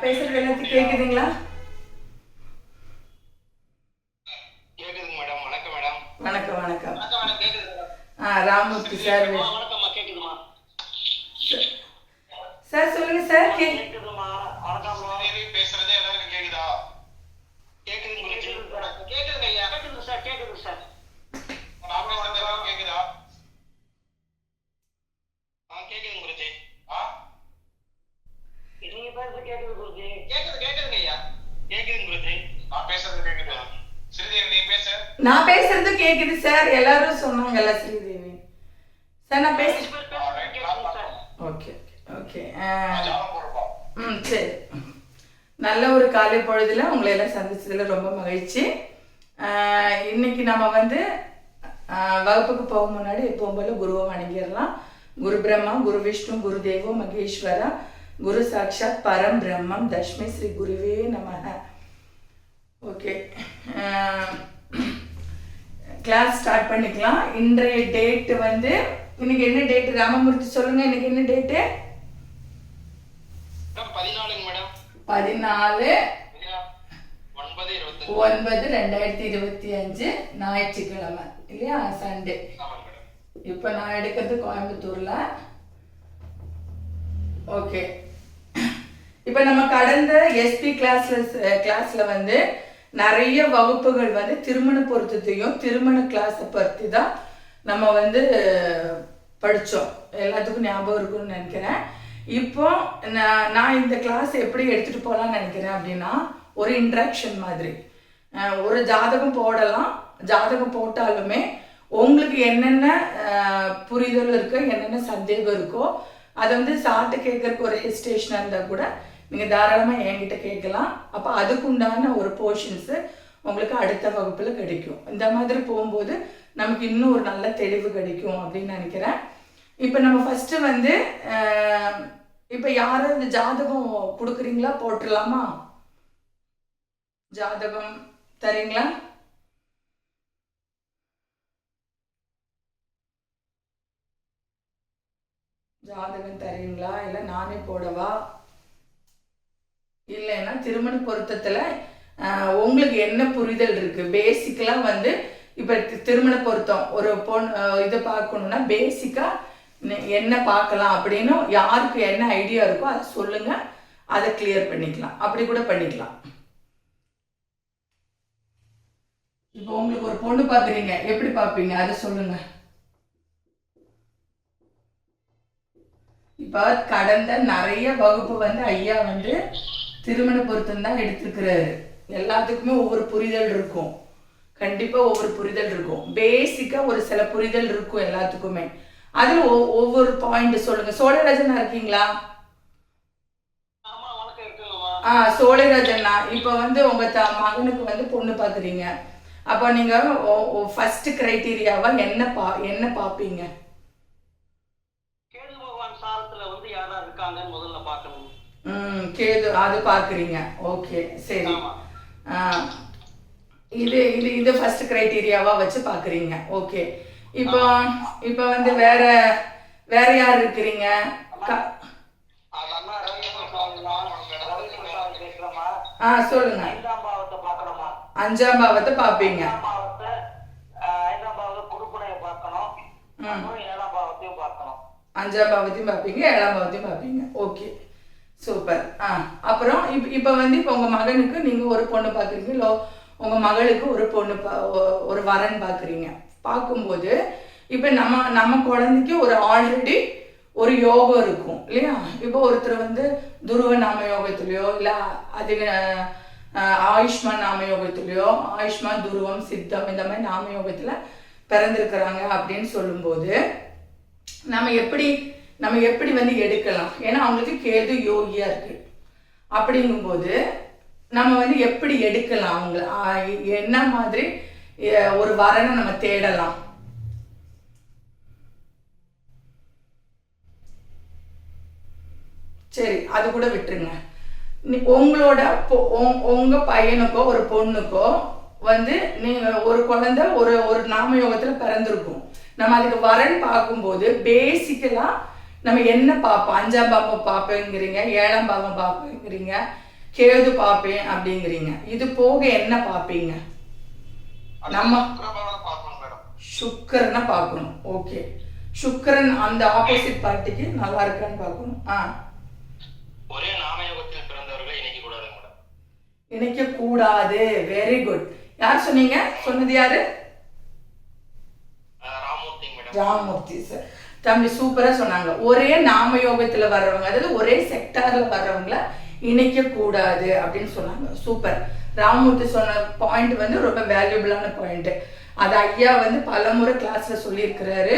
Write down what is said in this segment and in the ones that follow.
பேசுறது எல்லாத்தையும் கேக்குதுங்களா? கேக்குதுங்க மேடம். வணக்கம் மேடம். வணக்கம் வணக்கம். வணக்கம் மேடம். கேக்குதுங்க. ராமூர்த்தி சார். வணக்கம்மா. கேக்குதுமா? சார் சொல்லுங்க சார். கேக்குதுமா. வணக்கம்மா. பேசுறதே எல்லாருக்கும் கேக்குதா? கேக்குதுங்க. கேக்குதுங்க ஐயா. கேக்குது சார். கேக்குது சார். நான் பேசுறது எல்லாருக்கும் கேக்குதா? கேக்குதுங்க குருஜி. நீங்க பேசுறது கேக்குது குருஜி. கேக்குதுங்க ஐயா. கேக்குதுங்க குருஜி. நான் பேசுறது கேக்குதா? ஸ்ரீதேவி நீ பேசு. நான் பேசுறது கேக்குது சார். எல்லாரும் சொன்னாங்கல்ல ஸ்ரீதேவி சார். நான் பேச ஓகே ஓகே. சரி. நல்ல ஒரு காலை பொழுதுல உங்களை எல்லாம் சந்திச்சதுல ரொம்ப மகிழ்ச்சி. இன்னைக்கு நம்ம வந்து வகுப்புக்கு போக முன்னாடி எப்பவும் போல குருவை வணங்கிடலாம். குரு பிரம்மா, குரு விஷ்ணு, குரு தேவோ மகேஸ்வரா, குரு சாட்சாத் பரம் பிரம்மம் தஸ்மை ஸ்ரீ குருவே நமஹ. ஓகே, கிளாஸ் ஸ்டார்ட் பண்ணிக்கலாம். இன்றைய டேட் வந்து இன்னைக்கு என்ன டேட் ராமமூர்த்தி சொல்லுங்க. இன்னைக்கு என்ன டேட்டு? 14/9/2025 ஞாயிற்றுக்கிழமை இல்லையா? சண்டே. இப்போ நான் எடுக்கிறது கோயம்புத்தூர்ல. ஓகே, இப்போ நம்ம கடந்த எஸ்பி கிளாஸ்ல வந்து நிறைய வகுப்புகள் வந்து திருமண பொருத்தத்தையும் திருமண கிளாஸை பற்றி தான் நம்ம வந்து படித்தோம். எல்லாத்துக்கும் ஞாபகம் இருக்குன்னு நினைக்கிறேன். இப்போ நான் இந்த கிளாஸ் எப்படி எடுத்துகிட்டு போகலான்னு நினைக்கிறேன் அப்படின்னா, ஒரு இன்ட்ராக்ஷன் மாதிரி. ஒரு ஜாதகம் போடலாம். ஜாதகம் போட்டாலுமே உங்களுக்கு என்னென்ன புரிதல் இருக்கோ, என்னென்ன சந்தேகம் இருக்கோ, அதை வந்து சார்ட்டு கேட்கறதுக்கு ஒரு ஹெசிடேஷனாக இருந்தால் கூட நீங்கள் தாராளமாக என்கிட்ட கேட்கலாம். அப்போ அதுக்குண்டான ஒரு போர்ஷன்ஸு உங்களுக்கு அடுத்த வகுப்பில் கிடைக்கும். இந்த மாதிரி போகும்போது நமக்கு இன்னும் ஒரு நல்ல தெளிவு கிடைக்கும் அப்படின்னு நினைக்கிறேன். இப்போ நம்ம ஃபஸ்ட்டு வந்து இப்போ யாரும் இந்த ஜாதகம் கொடுக்குறீங்களா? போட்டுடலாமா? ஜாதகம் தரீங்களா? ஜாதகம் தரீங்களா? இல்லை நானே போடவா? இல்லைன்னா திருமண பொருத்தத்தில் உங்களுக்கு என்ன புரிதல் இருக்குது? பேசிக்கலாக வந்து இப்போ திருமண பொருத்தம் ஒரு இதை பார்க்கணுன்னா பேசிக்காக என்ன பார்க்கலாம் அப்படின்னு யாருக்கு என்ன ஐடியா இருக்கோ அதை சொல்லுங்கள். அதை கிளியர் பண்ணிக்கலாம். அப்படி கூட பண்ணிக்கலாம். இப்போ உங்களுக்கு ஒரு பொண்ணு பார்க்குறீங்க, எப்படி பார்ப்பீங்க அதை சொல்லுங்கள். இப்போ கடந்த நிறைய வகுப்பு வந்து ஐயா வந்து திருமண பொருத்தம் தான் எடுத்துக்கிறாரு. எல்லாத்துக்குமே ஒவ்வொரு புரிதல் இருக்கும். கண்டிப்பாக ஒவ்வொரு புரிதல் இருக்கும். பேசிக்காக ஒரு சில புரிதல் இருக்கும் எல்லாத்துக்குமே. அதில் ஒவ்வொரு பாயிண்ட் சொல்லுங்க. சோழராஜனா இருக்கீங்களா? சோழராஜனா, இப்போ வந்து உங்க மகனுக்கு வந்து பொண்ணு பார்க்குறீங்க. அப்போ நீங்க ஃபர்ஸ்ட் கிரைட்டீரியாவா என்ன பார்ப்பீங்க? கேது பகவான் சாரத்துல வந்து யாரா இருக்காங்கன்னு முதல்ல பார்க்கணும். கேது அது பார்க்குறீங்க. ஓகே, சரி. இது இது இது ஃபர்ஸ்ட் கிரைட்டீரியாவா வச்சு பார்க்குறீங்க. ஓகே, இப்போ வந்து வேற யார் இருக்கிறீங்க? சொல்லுங்க. 5ஆம் பாவத்தை பார்ப்பீங்க. 5ஆம் பாவத்தையும் பார்ப்பீங்க, 7ஆம் பாவத்தையும் பார்ப்பீங்க. Okay, super. அப்புறம் இப்போ வந்து இப்போ உங்க மகனுக்கு நீங்க ஒரு பொண்ணு பார்க்குறீங்க, இல்லை உங்க மகளுக்கு ஒரு பொண்ணு ஒரு வரன் பார்க்குறீங்க. பார்க்கும்போது இப்போ நம்ம குழந்தைக்கு ஒரு ஆல்ரெடி ஒரு யோகம் இருக்கும் இல்லையா? இப்போ ஒருத்தர் வந்து துருவ நாம யோகத்துலையோ இல்லை அதிக ஆயுஷ்மான் நாம யோகத்துலையோ, ஆயுஷ்மான் துருவம் சித்தம் இந்த மாதிரி நாம யோகத்தில் பிறந்திருக்கிறாங்க அப்படின்னு சொல்லும்போது நம்ம எப்படி வந்து எடுக்கலாம்? ஏன்னா அவங்களுக்கு கேது யோகியா இருக்கு. அப்படிங்கும்போது நம்ம வந்து எப்படி எடுக்கலாம்? அவங்கள என்ன மாதிரி ஒரு வரனை நம்ம தேடலாம்? சரி, அது கூட விட்டுருங்க. உங்களோட உங்க பையனுக்கோ ஒரு பொண்ணுக்கோ வந்து நீங்க ஒரு குழந்தை ஒரு நாமயோகத்துல பிறந்திருக்கும். நம்ம அதுக்கு வரன் பார்க்கும்போது பேசிக்கலா நம்ம என்ன பார்ப்போம்? 5ஆம் பாவம் பார்ப்பேங்கிறீங்க, 7ஆம் பாவம் பார்ப்பேங்கிறீங்க, கேது பார்ப்பேன் அப்படிங்கிறீங்க. இது போக என்ன பார்ப்பீங்க? நம்ம சுக்கிரனை பார்க்கணும். ஓகே, சுக்கிரன் அந்த ஆப்போசிட் பார்ட்டிக்கு நல்லா இருக்கான்னு பார்க்கணும். ஒரே நாமயோகத்தில் பிறந்தவர்களை இணைக்க கூடாது மேடம். இணைக்க கூடாது. Very good. யார் சொன்னீங்க? சொன்னது யாரு? ராமூர்த்தி மேடம். ராமூர்த்தி சார் தம்பி சூப்பரா சொன்னாங்க. ஒரே நாமயோகத்துல வர்றவங்க, அதாவது ஒரே செக்டார்ல வர்றவங்கள இணைக்க கூடாது அப்படின்னு சொன்னாங்க. சூப்பர். ராமூர்த்தி சொன்ன பாயிண்ட் வந்து ரொம்ப வேல்யூபிளான பாயிண்ட். அது ஐயா வந்து பலமுறை கிளாஸ்ல சொல்லியிருக்கிறாரு.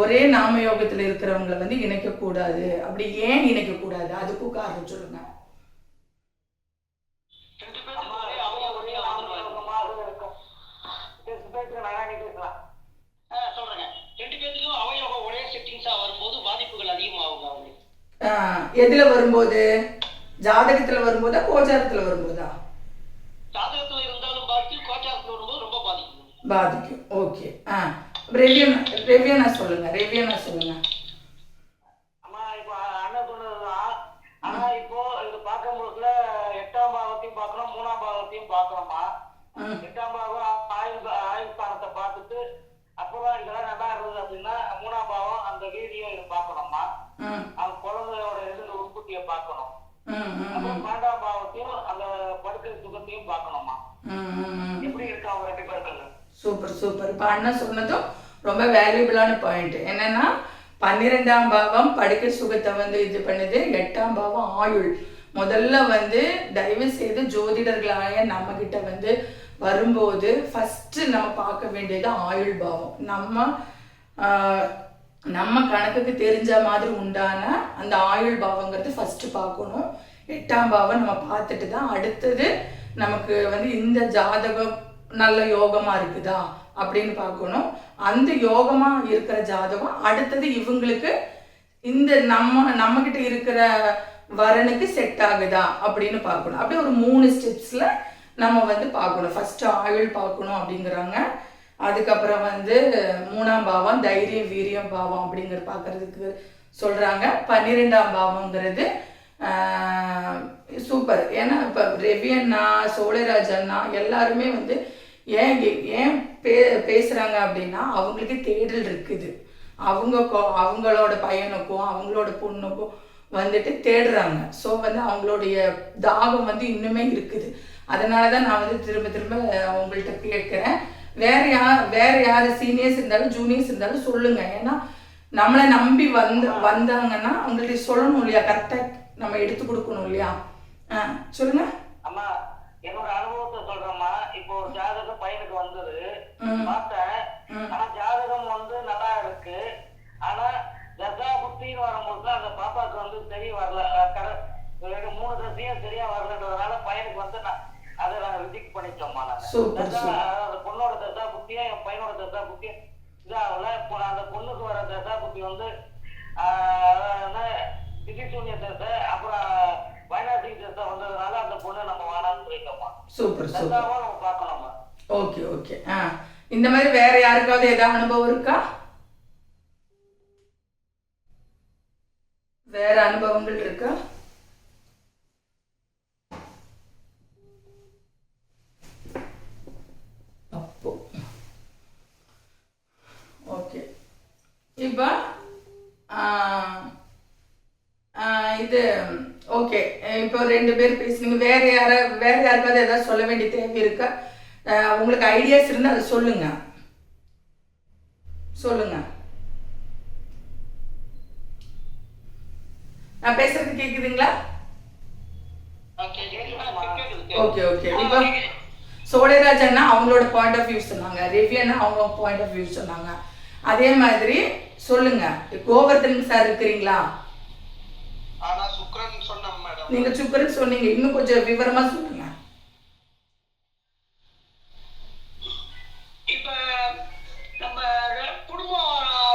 ஒரே நாமயோகத்துல இருக்கிறவங்களை வந்து இணைக்க கூடாது. அப்படி ஏன் இணைக்க கூடாது? அதுக்கும் காரணம் சொல்லுங்க. எதுல வரும்போது? ஜாதகத்துல வரும்போதா கோச்சாரத்துல வரும்போதா? ஜாதகத்துல இருந்தாலும் பாதிக்கும், கோச்சாரத்துல வரும்போது ரொம்ப பாதிக்கும். பாதிக்கும். ஓகே. ரெவியனா சொல்லுங்க. அம்மா இப்போ அண்ணன் சொன்னதுதான். ஆனா இப்போ இது பார்க்கும்போதுல 8ஆம் பாவத்தையும் பார்க்கணும், 3ஆம் பாவத்தையும் பார்க்கணுமா. 8ஆம் பாவம் ஆயுள் ஸ்தானத்தை பார்த்துட்டு அப்புறம் இதெல்லாம் நல்லா இருந்தது அப்படின்னா 3ஆம் பாவம் அந்த வீதியை பார்க்கணுமா. அந்த குழந்தையோட உற்பத்தியை பார்க்கணும். அப்புறம் 12ஆம் பாவத்தையும் அந்த படுக்கை சுகத்தையும் பார்க்கணுமா. எப்படி இருக்கு அவங்க 2 பேருக்கு? சூப்பர். இப்போ அண்ணன் சொன்னதும் ரொம்ப வேல்யூபிளான பாயிண்ட். என்னன்னா 12ஆம் பாவம் படுக்கை சுகத்தை வந்து இது பண்ணுது. 8ஆம் பாவம் ஆயுள். முதல்ல வந்து தயவு செய்து ஜோதிடர்களாய நம்ம கிட்ட வந்து வரும்போது ஃபர்ஸ்ட் நம்ம பார்க்க வேண்டியது ஆயுள் பாவம். நம்ம கணக்குக்கு தெரிஞ்ச மாதிரி உண்டான அந்த ஆயுள் பாவங்கிறது ஃபர்ஸ்ட் பார்க்கணும். 8ஆம் பாவம் நம்ம பார்த்துட்டு தான் அடுத்தது நமக்கு வந்து இந்த ஜாதகம் நல்ல யோகமா இருக்குதா அப்படின்னு பார்க்கணும். அந்த யோகமா இருக்கிற ஜாதகம் அடுத்தது இவங்களுக்கு இந்த நம்ம கிட்ட இருக்கிற வரனுக்கு செட் ஆகுதா அப்படின்னு பார்க்கணும். அப்படியே ஒரு 3 ஸ்டெப்ஸ்ல நம்ம வந்து பார்க்கணும். ஃபர்ஸ்ட் ஆயுள் பார்க்கணும் அப்படிங்கிறாங்க. அதுக்கப்புறம் வந்து 3ஆம் பாவம் தைரியம் வீரியம் பாவம் அப்படிங்கிற பார்க்கறதுக்கு சொல்றாங்க. 12ஆம் பாவங்கிறது சூப்பர். ஏன்னா இப்போ ரவி அண்ணா, சோழராஜ் அண்ணா எல்லாருமே வந்து ஏன் பேசுறாங்க அப்படின்னா அவங்களுக்கு தேடல் இருக்குது. அவங்களோட பையனுக்கும் அவங்களோட பொண்ணுக்கும் வந்துட்டு தேடுறாங்க. ஸோ வந்து அவங்களுடைய தாகம் வந்து இன்னுமே இருக்குது. அதனால தான் நான் வந்து திரும்ப அவங்கள்ட்ட கேட்குறேன். வேற யார் சீனியர்ஸ் இருந்தாலும் ஜூனியர்ஸ் இருந்தாலும் சொல்லுங்க. ஏன்னா நம்மளை நம்பி வந்தாங்கன்னா அவங்கள்ட்ட சொல்லணும் இல்லையா, கரெக்டாக நம்ம எடுத்து கொடுக்கணும் இல்லையா. சொல்லுங்க. அம்மா என்னோட அனுபவத்தை சொல்றேம்மா. இப்போ ஒரு ஜாதகம் பையனுக்கு வந்தது பார்த்தேன். ஆனா ஜாதகம் வந்து நல்லா இருக்கு. ஆனா தசா புத்தின்னு வரும்போது அந்த பாப்பாக்கு வந்து தெரிய வரல. 3 தசையும் சரியா வரலன்றதுனால பையனுக்கு வந்து அதை நாங்கள் ரிஜெக்ட் பண்ணிட்டோம்மா. அந்த பொண்ணோட தசா புத்தியும் என் பையனோட தசா புத்தியும் இதாகல. அந்த பொண்ணுக்கு வர தசா புத்தி வந்து திதிசூன்ய தசை அப்புறம் வைநாசிக தசை வந்ததுனால அந்த பொண்ணை நம்ம வேணாம்னு சொல்லிட்டோம்மா. சூப்பர் நம்ம பார்க்கணும்மா. ஓகே. இந்த மாதிரி வேற யாருக்காவது ஏதாவது அனுபவம் இருக்கா? வேற அனுபவங்கள் இருக்கா? அப்போ ஓகே. இப்போ இது ஓகே. இப்போ 2 பேர் பேசுனீங்க. வேற யாருக்காவது ஏதாவது சொல்ல வேண்டிய தேவை இருக்கா? உங்களுக்கு ஐடியாஸ் இருந்தால் அதை சொல்லுங்க. நான் பேசுறது கேக்குதுங்களா? ஓகே. இப்போ சோழராஜ் அண்ணா அவங்களோட பாயிண்ட் ஆஃப் வியூ சொன்னாங்க, ரவி அண்ணா அவங்க பாயிண்ட் ஆஃப் வியூ சொன்னாங்க. அதே மாதிரி சொல்லுங்க. கோவர்தன் சார் இருக்கிறீங்களா? நீங்க சுக்கரன் சொன்னீங்க, இன்னும் கொஞ்சம் விவரமா சொல்லுங்க. இப்ப நம்ம குடும்பம்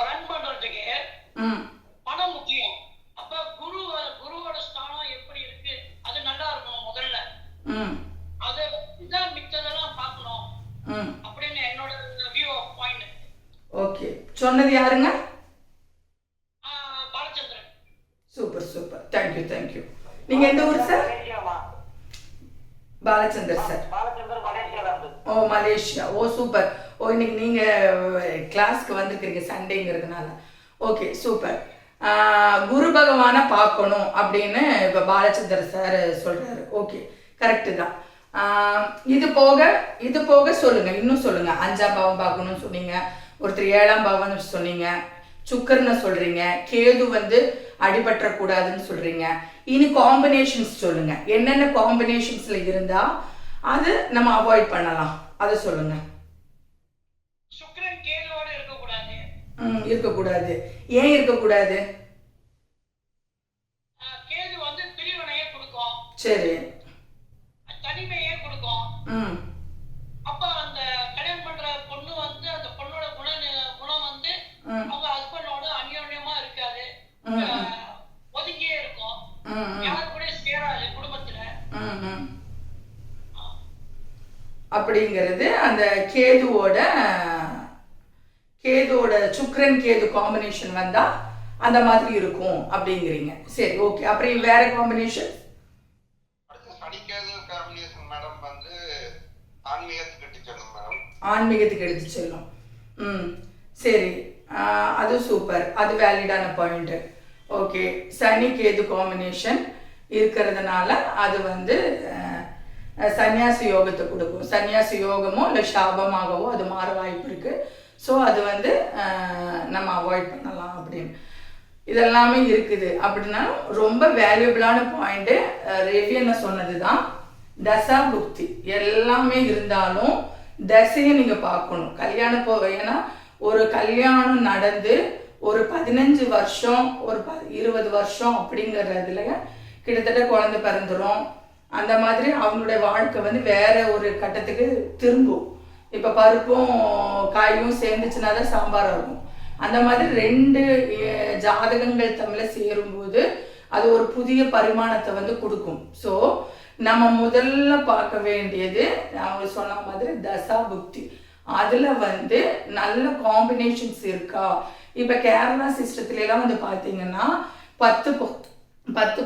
ரன் பண்றதுக்கு பணம் முக்கியம். அப்ப குருவோட ஸ்தானம் எப்படி இருக்கு அது நல்லா இருக்கணும் முதல்ல. அதை மிச்சதெல்லாம் பார்க்கணும் அப்படின்னு என்னோட வியூ ஆஃப் பாயிண்ட். ஓகே. சொன்னது யாருங்க? பாலச்சந்திரன். சூப்பர். தேங்க்யூ. நீங்க எந்த ஊர் சார்? பாலச்சந்தர் சார். பாலச்சந்தர் மலேசியால இருந்து. ஓ மலேசியா. ஓ சூப்பர். ஓ இன்னைக்கு நீங்கள் கிளாஸ்க்கு வந்திருக்கிறீங்க சண்டேங்கிறதுனால. Okay super. குரு பகவானை பார்க்கணும் அப்படின்னு இப்போ பாலச்சந்தர் சார் சொல்கிறாரு. ஓகே கரெக்டு தான். இது போக சொல்லுங்கள், இன்னும் சொல்லுங்கள். 5ஆம் பாவம் பார்க்கணும்னு சொன்னீங்க, ஒருத்தர் 7ஆம் பாவம்னு சொன்னீங்க, சுக்கரனை சொல்கிறீங்க, கேது வந்து அடிபற்றக்கூடாதுன்னு சொல்கிறீங்க. இனி காம்பினேஷன்ஸ் சொல்லுங்கள், என்னென்ன காம்பினேஷன்ஸில் இருந்தால் அது நம்ம அவாய்ட் பண்ணலாம், அதை சொல்லுங்கள். சுக்கிரன் கேதுவோட இருக்கக்கூடாது. இருக்கக்கூடாது. ஏன் இருக்கக்கூடாது? கேது வந்து பிரிவினையே கொடுக்கும். சரி. தனிமையே கொடுக்கும். அப்ப அந்த கல்யாணம் பண்ற பொண்ணு வந்து அந்த பொண்ணோட குணம் வந்து அவங்க ஹஸ்பண்டோட அந்யோன்யமா இருக்காது, ஒதுங்கியே இருக்கும், யாரு கூட சேராது குடும்பத்துல. அப்படிங்கிறது அந்த கேதுவோட சுக்கிரன் கேது காம்பினேஷன் வந்தா அந்த மாதிரி இருக்கும் அப்படிங்கிறீங்க. சரி ஓகே. அப்புறம் வேற காம்பினேஷன்? ஆன்மீகத்துக்கு எடுத்து செல்லும். சரி, அது சூப்பர், அது வேலிடான பாயிண்ட். ஓகே, சனி கேது காம்பினேஷன் இருக்கிறதுனால அது வந்து சன்னியாசி யோகத்தை கொடுக்கும். சன்னியாசி யோகமோ இல்லை சாபமாகவோ அது மாற வாய்ப்பு இருக்கு. ஸோ அது வந்து நம்ம அவாய்ட் பண்ணலாம் அப்படின்னு இதெல்லாமே இருக்குது. அப்படின்னா ரொம்ப வேல்யூபிளான பாயிண்ட்டு ரவி என்ன சொன்னது தான். தசா புக்தி எல்லாமே இருந்தாலும் தசையை நீங்கள் பார்க்கணும். கல்யாணம் ஏன்னா ஒரு கல்யாணம் நடந்து ஒரு 15 வருஷம் ஒரு 20 வருஷம் அப்படிங்கிறதுல கிட்டத்தட்ட குழந்தை பிறந்துடும். அந்த மாதிரி அவங்களுடைய வாழ்க்கை வந்து வேற ஒரு கட்டத்துக்கு திரும்பும். இப்போ பருப்பும் காயும் சேர்ந்துச்சுன்னா தான் சாம்பார் இருக்கும். அந்த மாதிரி 2 ஜாதகங்கள் தமிழில் சேரும்போது அது ஒரு புதிய பரிமாணத்தை வந்து கொடுக்கும். ஸோ நம்ம முதல்ல பார்க்க வேண்டியது அவங்க சொன்ன மாதிரி தசா புக்தி. அதில் வந்து நல்ல காம்பினேஷன்ஸ் இருக்கா. இப்போ கேரளா சிஸ்டத்துலாம் வந்து பார்த்தீங்கன்னா 10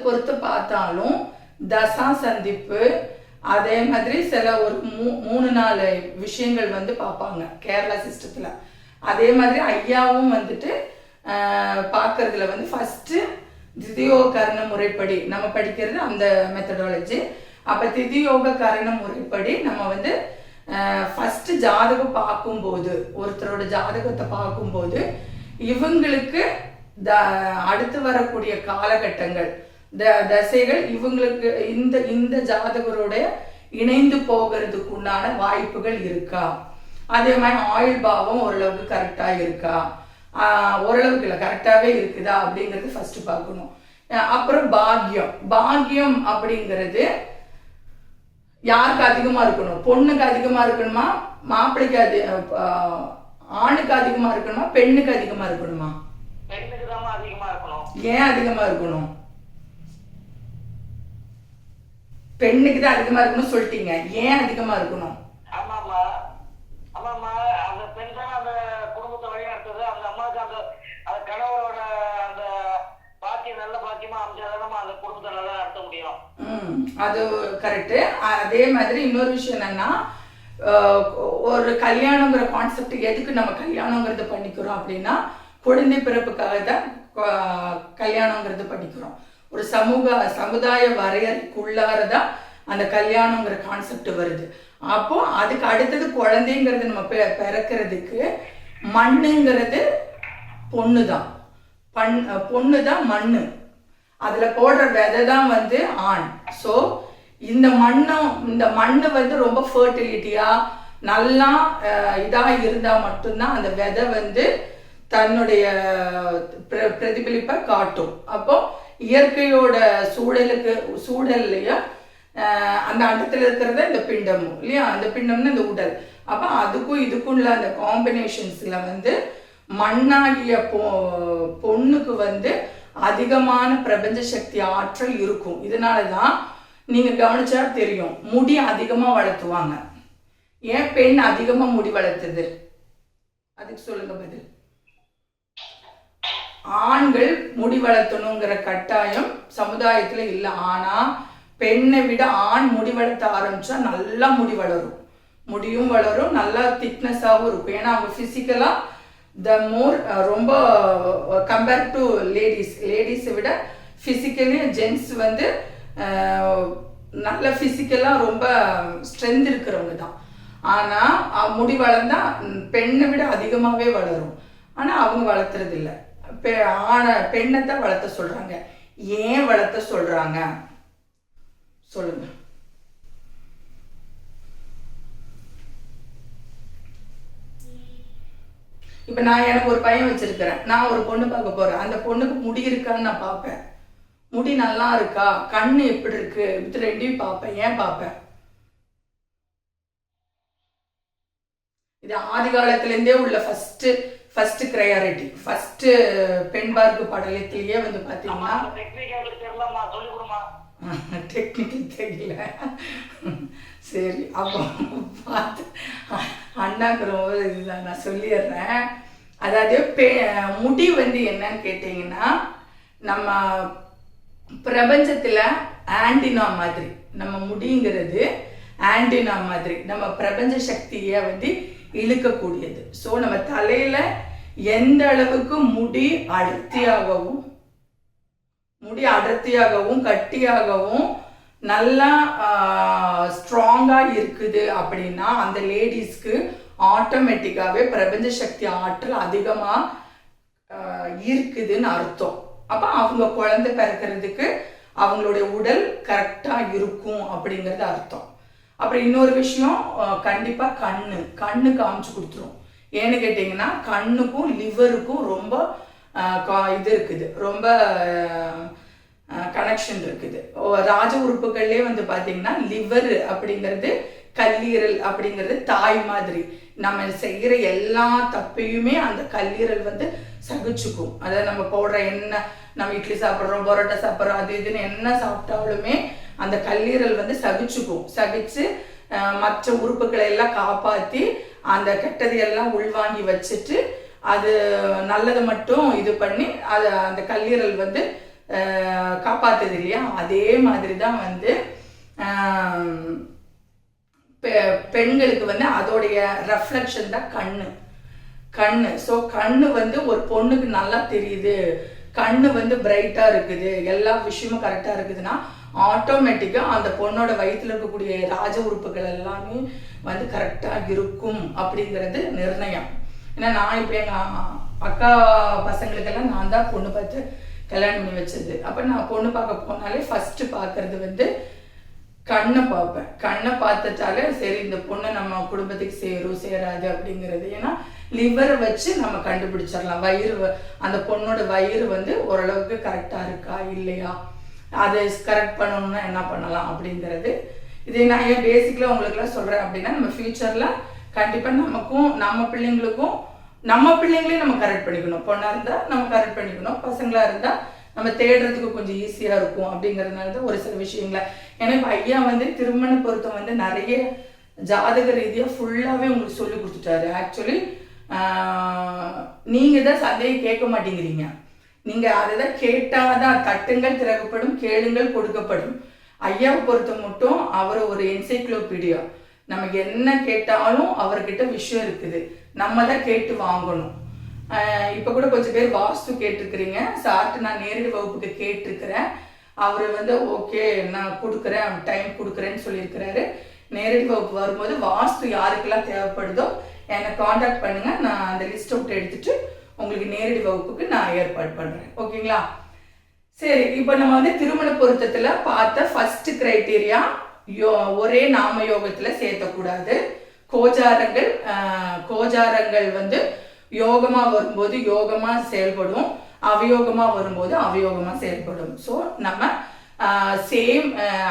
பொறுத்து பார்த்தாலும் தசா சந்திப்பு, அதே மாதிரி சில ஒரு 3-4 விஷயங்கள் வந்து பார்ப்பாங்க கேரளா சிஸ்டத்தில். அதே மாதிரி ஐயாவும் வந்துட்டு பார்க்கறதுல வந்து ஃபஸ்ட்டு திதியோக கரண முறைப்படி நம்ம படிக்கிறது அந்த மெத்தடாலஜி. அப்போ திதியோக கரண முறைப்படி நம்ம வந்து ஃபஸ்ட்டு ஜாதகம் பார்க்கும்போது, ஒருத்தரோட ஜாதகத்தை பார்க்கும்போது இவங்களுக்கு அடுத்து வரக்கூடிய காலகட்டங்கள் தசைகள் இவங்களுக்கு இந்த ஜாதகரோட இணைந்து போகிறதுக்கு உண்டான வாய்ப்புகள் இருக்கா. அதே மாதிரி ஆயுள் பாவம் ஓரளவுக்கு கரெக்டாக இருக்கா, ஓரளவுக்கு இல்லை கரெக்டாகவே இருக்குதா அப்படிங்கிறது ஃபர்ஸ்ட் பார்க்கணும். அப்புறம் பாக்கியம் அப்படிங்கிறது யாருக்கு அதிகமாக இருக்கணும்? பொண்ணுக்கு அதிகமாக இருக்கணுமா, மாப்பிள்ளைக்கு ஆணுக்கு அதிகமாக இருக்கணுமா, பெண்ணுக்கு அதிகமாக இருக்கணுமா? பெண்ணுக்கு தான் அதிகமாக இருக்கணும். ஏன் அதிகமாக இருக்கணும்? பெண்ணுக்கு தான் அதிகமாக இருக்கணும் சொல்லிட்டீங்க, ஏன் அதிகமாக இருக்கணும்? ஆமாம்மா அந்த பெண் தான் அந்த குடும்பத்தை வழிநடத்துது. அந்த அம்மாவுக்கு அந்த கணவரோட அந்த பாக்கியம் நல்ல பாக்கியமா அமைஞ்சாதான் அந்த குடும்பத்தை நல்லா நடத்த முடியும். அது கரெக்டு. அதே மாதிரி இன்னொரு விஷயம் என்னன்னா, ஒரு கல்யாணங்கிற கான்செப்ட் எதுக்கு நம்ம கல்யாணங்கிறத பண்ணிக்கிறோம் அப்படின்னா குழந்தை பிறப்புக்காக தான் கல்யாணங்கிறது பண்ணிக்கிறோம். ஒரு சமுதாய வரையறைக்குள்ளாரதான் அந்த கல்யாணங்கிற கான்செப்ட் வருது. அப்போ அதுக்கு அடுத்தது குழந்தைங்கிறது நம்ம பிறக்கிறதுக்கு மண்ணுங்கிறது பொண்ணுதான். பொண்ணுதான் மண்ணு, அதுல போடுற விதை தான் வந்து ஆண். ஸோ இந்த மண்ணு வந்து ரொம்ப ஃபர்டிலிட்டியா நல்லா இதாக இருந்தால் மட்டும்தான் அந்த விதை வந்து தன்னுடைய பிரதிபலிப்பை காட்டும். அப்போ இயற்கையோட சூழல்லையும் அந்த அண்டத்தில் இருக்கிறத இந்த பிண்டமும் இல்லையா, அந்த பிண்டம்னு இந்த உடல். அப்போ அதுக்கும் இதுக்குள்ள அந்த காம்பினேஷன்ஸ்ல வந்து மண்ணாகிய பொண்ணுக்கு வந்து அதிகமான பிரபஞ்ச சக்தி ஆற்றல் இருக்கும். இதனால தான் நீங்க கவனிச்சா தெரியும், முடி அதிகமா வளர்த்துவாங்க. ஏன் பெண் அதிகமா முடி வளர்த்தது? அதுக்கு சொல்லுங்க பதில். ஆண்கள் முடி வளர்த்தணுங்கிற கட்டாயம் சமுதாயத்துல இல்லை. ஆனா பெண்ணை விட ஆண் முடி வளர்த்த ஆரம்பிச்சா நல்லா முடி வளரும், முடியும் வளரும், நல்லா திக்னஸாகவும் இருக்கும். ஏன்னா அவங்க ஃபிசிக்கலாக த மோர் ரொம்ப கம்பேர் டு லேடிஸை விட ஃபிசிக்கலி ஜென்ஸ் வந்து நல்ல ஃபிசிக்கலாக ரொம்ப ஸ்ட்ரென்த் இருக்கிறவங்க தான். ஆனால் முடி வளர்ந்தா பெண்ணை விட அதிகமாகவே வளரும். ஆனால் அவங்க வளர்த்துறது இல்லை. பெண்ணை தான் வளர்த்த சொல்கிறாங்க. ஏன் வளர்த்த சொல்கிறாங்க சொல்லுங்க. இப்போ நான் எனக்கு ஒரு பையன் வச்சிருக்கிறேன், நான் ஒரு பொண்ணு பார்க்க போகிறேன். அந்த பொண்ணுக்கு முடி இருக்கான்னு நான் பார்ப்பேன், முடி நல்லா இருக்கா, கண்ணு எப்படி இருக்கு, இது ரெண்டையும் பார்ப்பேன். ஏன் பார்ப்பேன்? இது ஆதி காலத்திலேருந்தே உள்ள ஃபர்ஸ்ட் ப்ரையாரிட்டி. ஃபர்ஸ்ட் பெண் பார்ப்பு படலத்திலேயே வந்து பார்த்தீங்கன்னா டெக்னிக்கல் தெரியல. சரி, அப்போ பார்த்து அண்ணாக்குற போது இதுதான் நான் சொல்லிடுறேன். அதாவது முடி வந்து என்னன்னு கேட்டிங்கன்னா, நம்ம பிரபஞ்சத்தில் ஆண்டினா மாதிரி, நம்ம முடிங்கிறது ஆண்டினா மாதிரி நம்ம பிரபஞ்ச சக்தியை வந்து இழுக்கக்கூடியது. ஸோ நம்ம தலையில் எந்த அளவுக்கு முடி அடர்த்தியாகவும் கட்டியாகவும் நல்லா ஸ்ட்ராங்காக இருக்குது அப்படின்னா அந்த லேடிஸ்க்கு ஆட்டோமேட்டிக்காகவே பிரபஞ்ச சக்தி ஆற்றல் அதிகமாக இருக்குதுன்னு அர்த்தம். அப்போ அவங்க குழந்தை பிறக்கிறதுக்கு அவங்களுடைய உடல் கரெக்டாக இருக்கும் அப்படிங்கிறது அர்த்தம். அப்புறம் இன்னொரு விஷயம், கண்டிப்பாக கண்ணு காமிச்சு கொடுத்துரும். ஏன்னு கேட்டிங்கன்னா கண்ணுக்கும் லிவருக்கும் ரொம்ப இது இருக்குது, ரொம்ப கனெக்ஷன் இருக்குது. ராஜ உறுப்புகள்லேயே வந்து பார்த்தீங்கன்னா லிவர் அப்படிங்கிறது, கல்லீரல் அப்படிங்கிறது தாய் மாதிரி. நம்ம செய்கிற எல்லா தப்பையுமே அந்த கல்லீரல் வந்து சகிச்சுக்கும். அதாவது நம்ம போடுற எண்ணெய், நம்ம இட்லி சாப்பிட்றோம், பரோட்டா சாப்பிட்றோம், அது இதுன்னு என்ன சாப்பிட்டாலுமே அந்த கல்லீரல் வந்து சகிச்சு மற்ற உறுப்புகளை எல்லாம் காப்பாற்றி அந்த கெட்டதையெல்லாம் உள்வாங்கி வச்சுட்டு அது நல்லதை மட்டும் இது பண்ணி அது அந்த கல்லீரல் வந்து காப்பாற்றுது இல்லையா. அதே மாதிரி தான் வந்து பெண்களுக்கு வந்து அதோடைய ரெஃப்ளெக்ஷன் தான் கண்ணு. ஸோ கண்ணு வந்து ஒரு பொண்ணுக்கு நல்லா தெரியுது, கண்ணு வந்து பிரைட்டாக இருக்குது, எல்லா விஷயமும் கரெக்டாக இருக்குதுன்னா ஆட்டோமேட்டிக்காக அந்த பொண்ணோட வயிற்றில் இருக்கக்கூடிய ராஜ உறுப்புகள் எல்லாமே வந்து கரெக்டாக இருக்கும் அப்படிங்கிறது நிர்ணயம். ஏன்னா நான் இப்படி எங்கள் அக்கா பசங்களுக்கெல்லாம் நான் தான் பொண்ணு பார்த்து கல்யாணம் பண்ணி வச்சது. அப்போ நான் பொண்ணு பார்க்க போனாலே ஃபஸ்ட்டு பார்க்கறது வந்து கண்ணை பார்ப்பேன். கண்ணை பார்த்துட்டாலே சரி இந்த பொண்ணு நம்ம குடும்பத்துக்கு சேராது அப்படிங்கிறது. ஏன்னா லிவரை வச்சு நம்ம கண்டுபிடிச்சிடலாம். அந்த பொண்ணோட வயிறு வந்து ஓரளவுக்கு கரெக்டாக இருக்கா இல்லையா, அதை கரெக்ட் பண்ணணும்னா என்ன பண்ணலாம் அப்படிங்கிறது. இதை நான் ஏன் பேசிக்கலாக உங்களுக்குலாம் சொல்கிறேன் அப்படின்னா, நம்ம ஃப்யூச்சரில் கண்டிப்பாக நமக்கும் நம்ம பிள்ளைங்களையும் நம்ம கரெக்ட் பண்ணிக்கணும். பொண்ணாக இருந்தால் நம்ம கரெக்ட் பண்ணிக்கணும், பசங்களாக இருந்தால் நம்ம தேடுறதுக்கு கொஞ்சம் ஈஸியாக இருக்கும் அப்படிங்கிறதுனால தான் ஒரு சில விஷயங்களை. ஏன்னா இப்போ ஐயா வந்து திருமண பொருத்தம் வந்து நிறைய ஜாதக ரீதியாக ஃபுல்லாகவே உங்களுக்கு சொல்லி கொடுத்துட்டாரு. ஆக்சுவலி நீங்கள் தான் சந்தேகம் கேட்க மாட்டேங்கிறீங்க. நீங்கள் அதை தான் கேட்டாதான், தட்டுங்கள் திறக்கப்படும், கேளுங்கள் கொடுக்கப்படும். ஐயாவை பொறுத்த மட்டும் அவர் ஒரு என்சைக்ளோபீடியா. நமக்கு என்ன கேட்டாலும் அவர்கிட்ட விஷயம் இருக்குது, நம்ம தான் கேட்டு வாங்கணும். இப்போ கூட கொஞ்சம் பேர் வாஸ்து கேட்டிருக்கிறீங்க. சார்ட்டு நான் நேரடி வகுப்புக்கு கேட்டிருக்கிறேன். அவர் வந்து ஓகே நான் கொடுக்குறேன், டைம் கொடுக்குறேன்னு சொல்லியிருக்கிறாரு. நேரடி வகுப்பு வரும்போது வாஸ்து யாருக்கெல்லாம் தேவைப்படுதோ என்னை காண்டாக்ட் பண்ணுங்கள். நான் அந்த லிஸ்ட் அவுட் எடுத்துகிட்டு உங்களுக்கு நேரடி வகுப்புக்கு நான் ஏற்பாடு பண்ணுறேன். ஓகேங்களா? சரி, இப்போ நம்ம வந்து திருமண பொருத்தத்தில் பார்த்த ஃபர்ஸ்ட் கிரைட்டீரியா, ஒரே நாம யோகத்தில் சேர்த்தக்கூடாது. கோஜாரங்கள் வந்து யோகமாக வரும்போது யோகமாக செயல்படும், அவயோகமாக வரும்போது அவயோகமாக செயல்படும். ஸோ நம்ம சேம்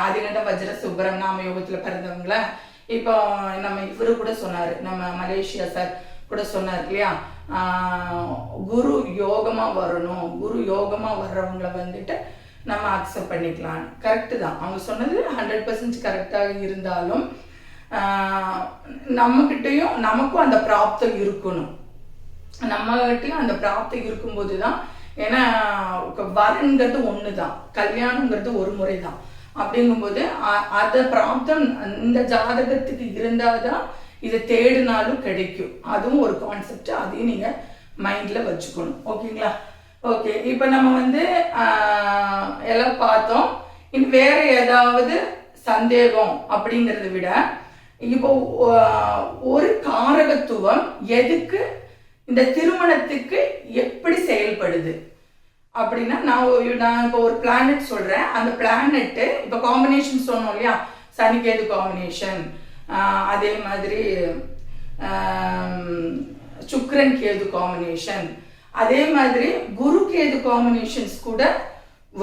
அதிகண்ட வஜ்ர சுப்ரம் நாம யோகத்தில் பிறந்தவங்கள இப்போ நம்ம இவரு கூட சொன்னார், நம்ம மலேசியா சார் கூட சொன்னார் இல்லையா, குரு யோகமாக வரணும், குரு யோகமாக வர்றவங்களை வந்துட்டு நம்ம அக்செப்ட் பண்ணிக்கலாம். கரெக்டு தான், அவங்க சொன்னது 100% கரெக்டாக இருந்தாலும் நம்மக்கிட்டையும் நமக்கும் அந்த பிராப்தம் இருக்கணும். நம்மகிட்டையும் அந்த பிராப்தம் இருக்கும்போது தான், ஏன்னா வரன்கிறது ஒன்று தான், கல்யாணங்கிறது ஒரு முறை தான். அப்படிங்கும்போது அதை பிராப்தம் இந்த ஜாதகத்துக்கு இருந்தாதான் இதை தேடினாலும் கிடைக்கும். அதுவும் ஒரு கான்செப்ட், அதையும் நீங்க மைண்ட்ல வச்சுக்கணும். ஓகேங்களா? ஓகே, இப்போ நம்ம வந்து எல்லாம் பார்த்தோம். இனி வேற ஏதாவது சந்தேகம் அப்படிங்கிறத விட இப்போ ஒரு காரகத்துவம் எதுக்கு இந்த திருமணத்துக்கு எப்படி செயல்படுது அப்படின்னா, நான் இப்போ ஒரு பிளானட் சொல்றேன். அந்த பிளானட்டு இப்போ காம்பினேஷன் சொன்னோம் இல்லையா, சனி கேது காம்பினேஷன், அதே மாதிரி சுக்கிரன் கேது காம்பினேஷன், அதே மாதிரி குரு கேது காம்பினேஷன்ஸ் கூட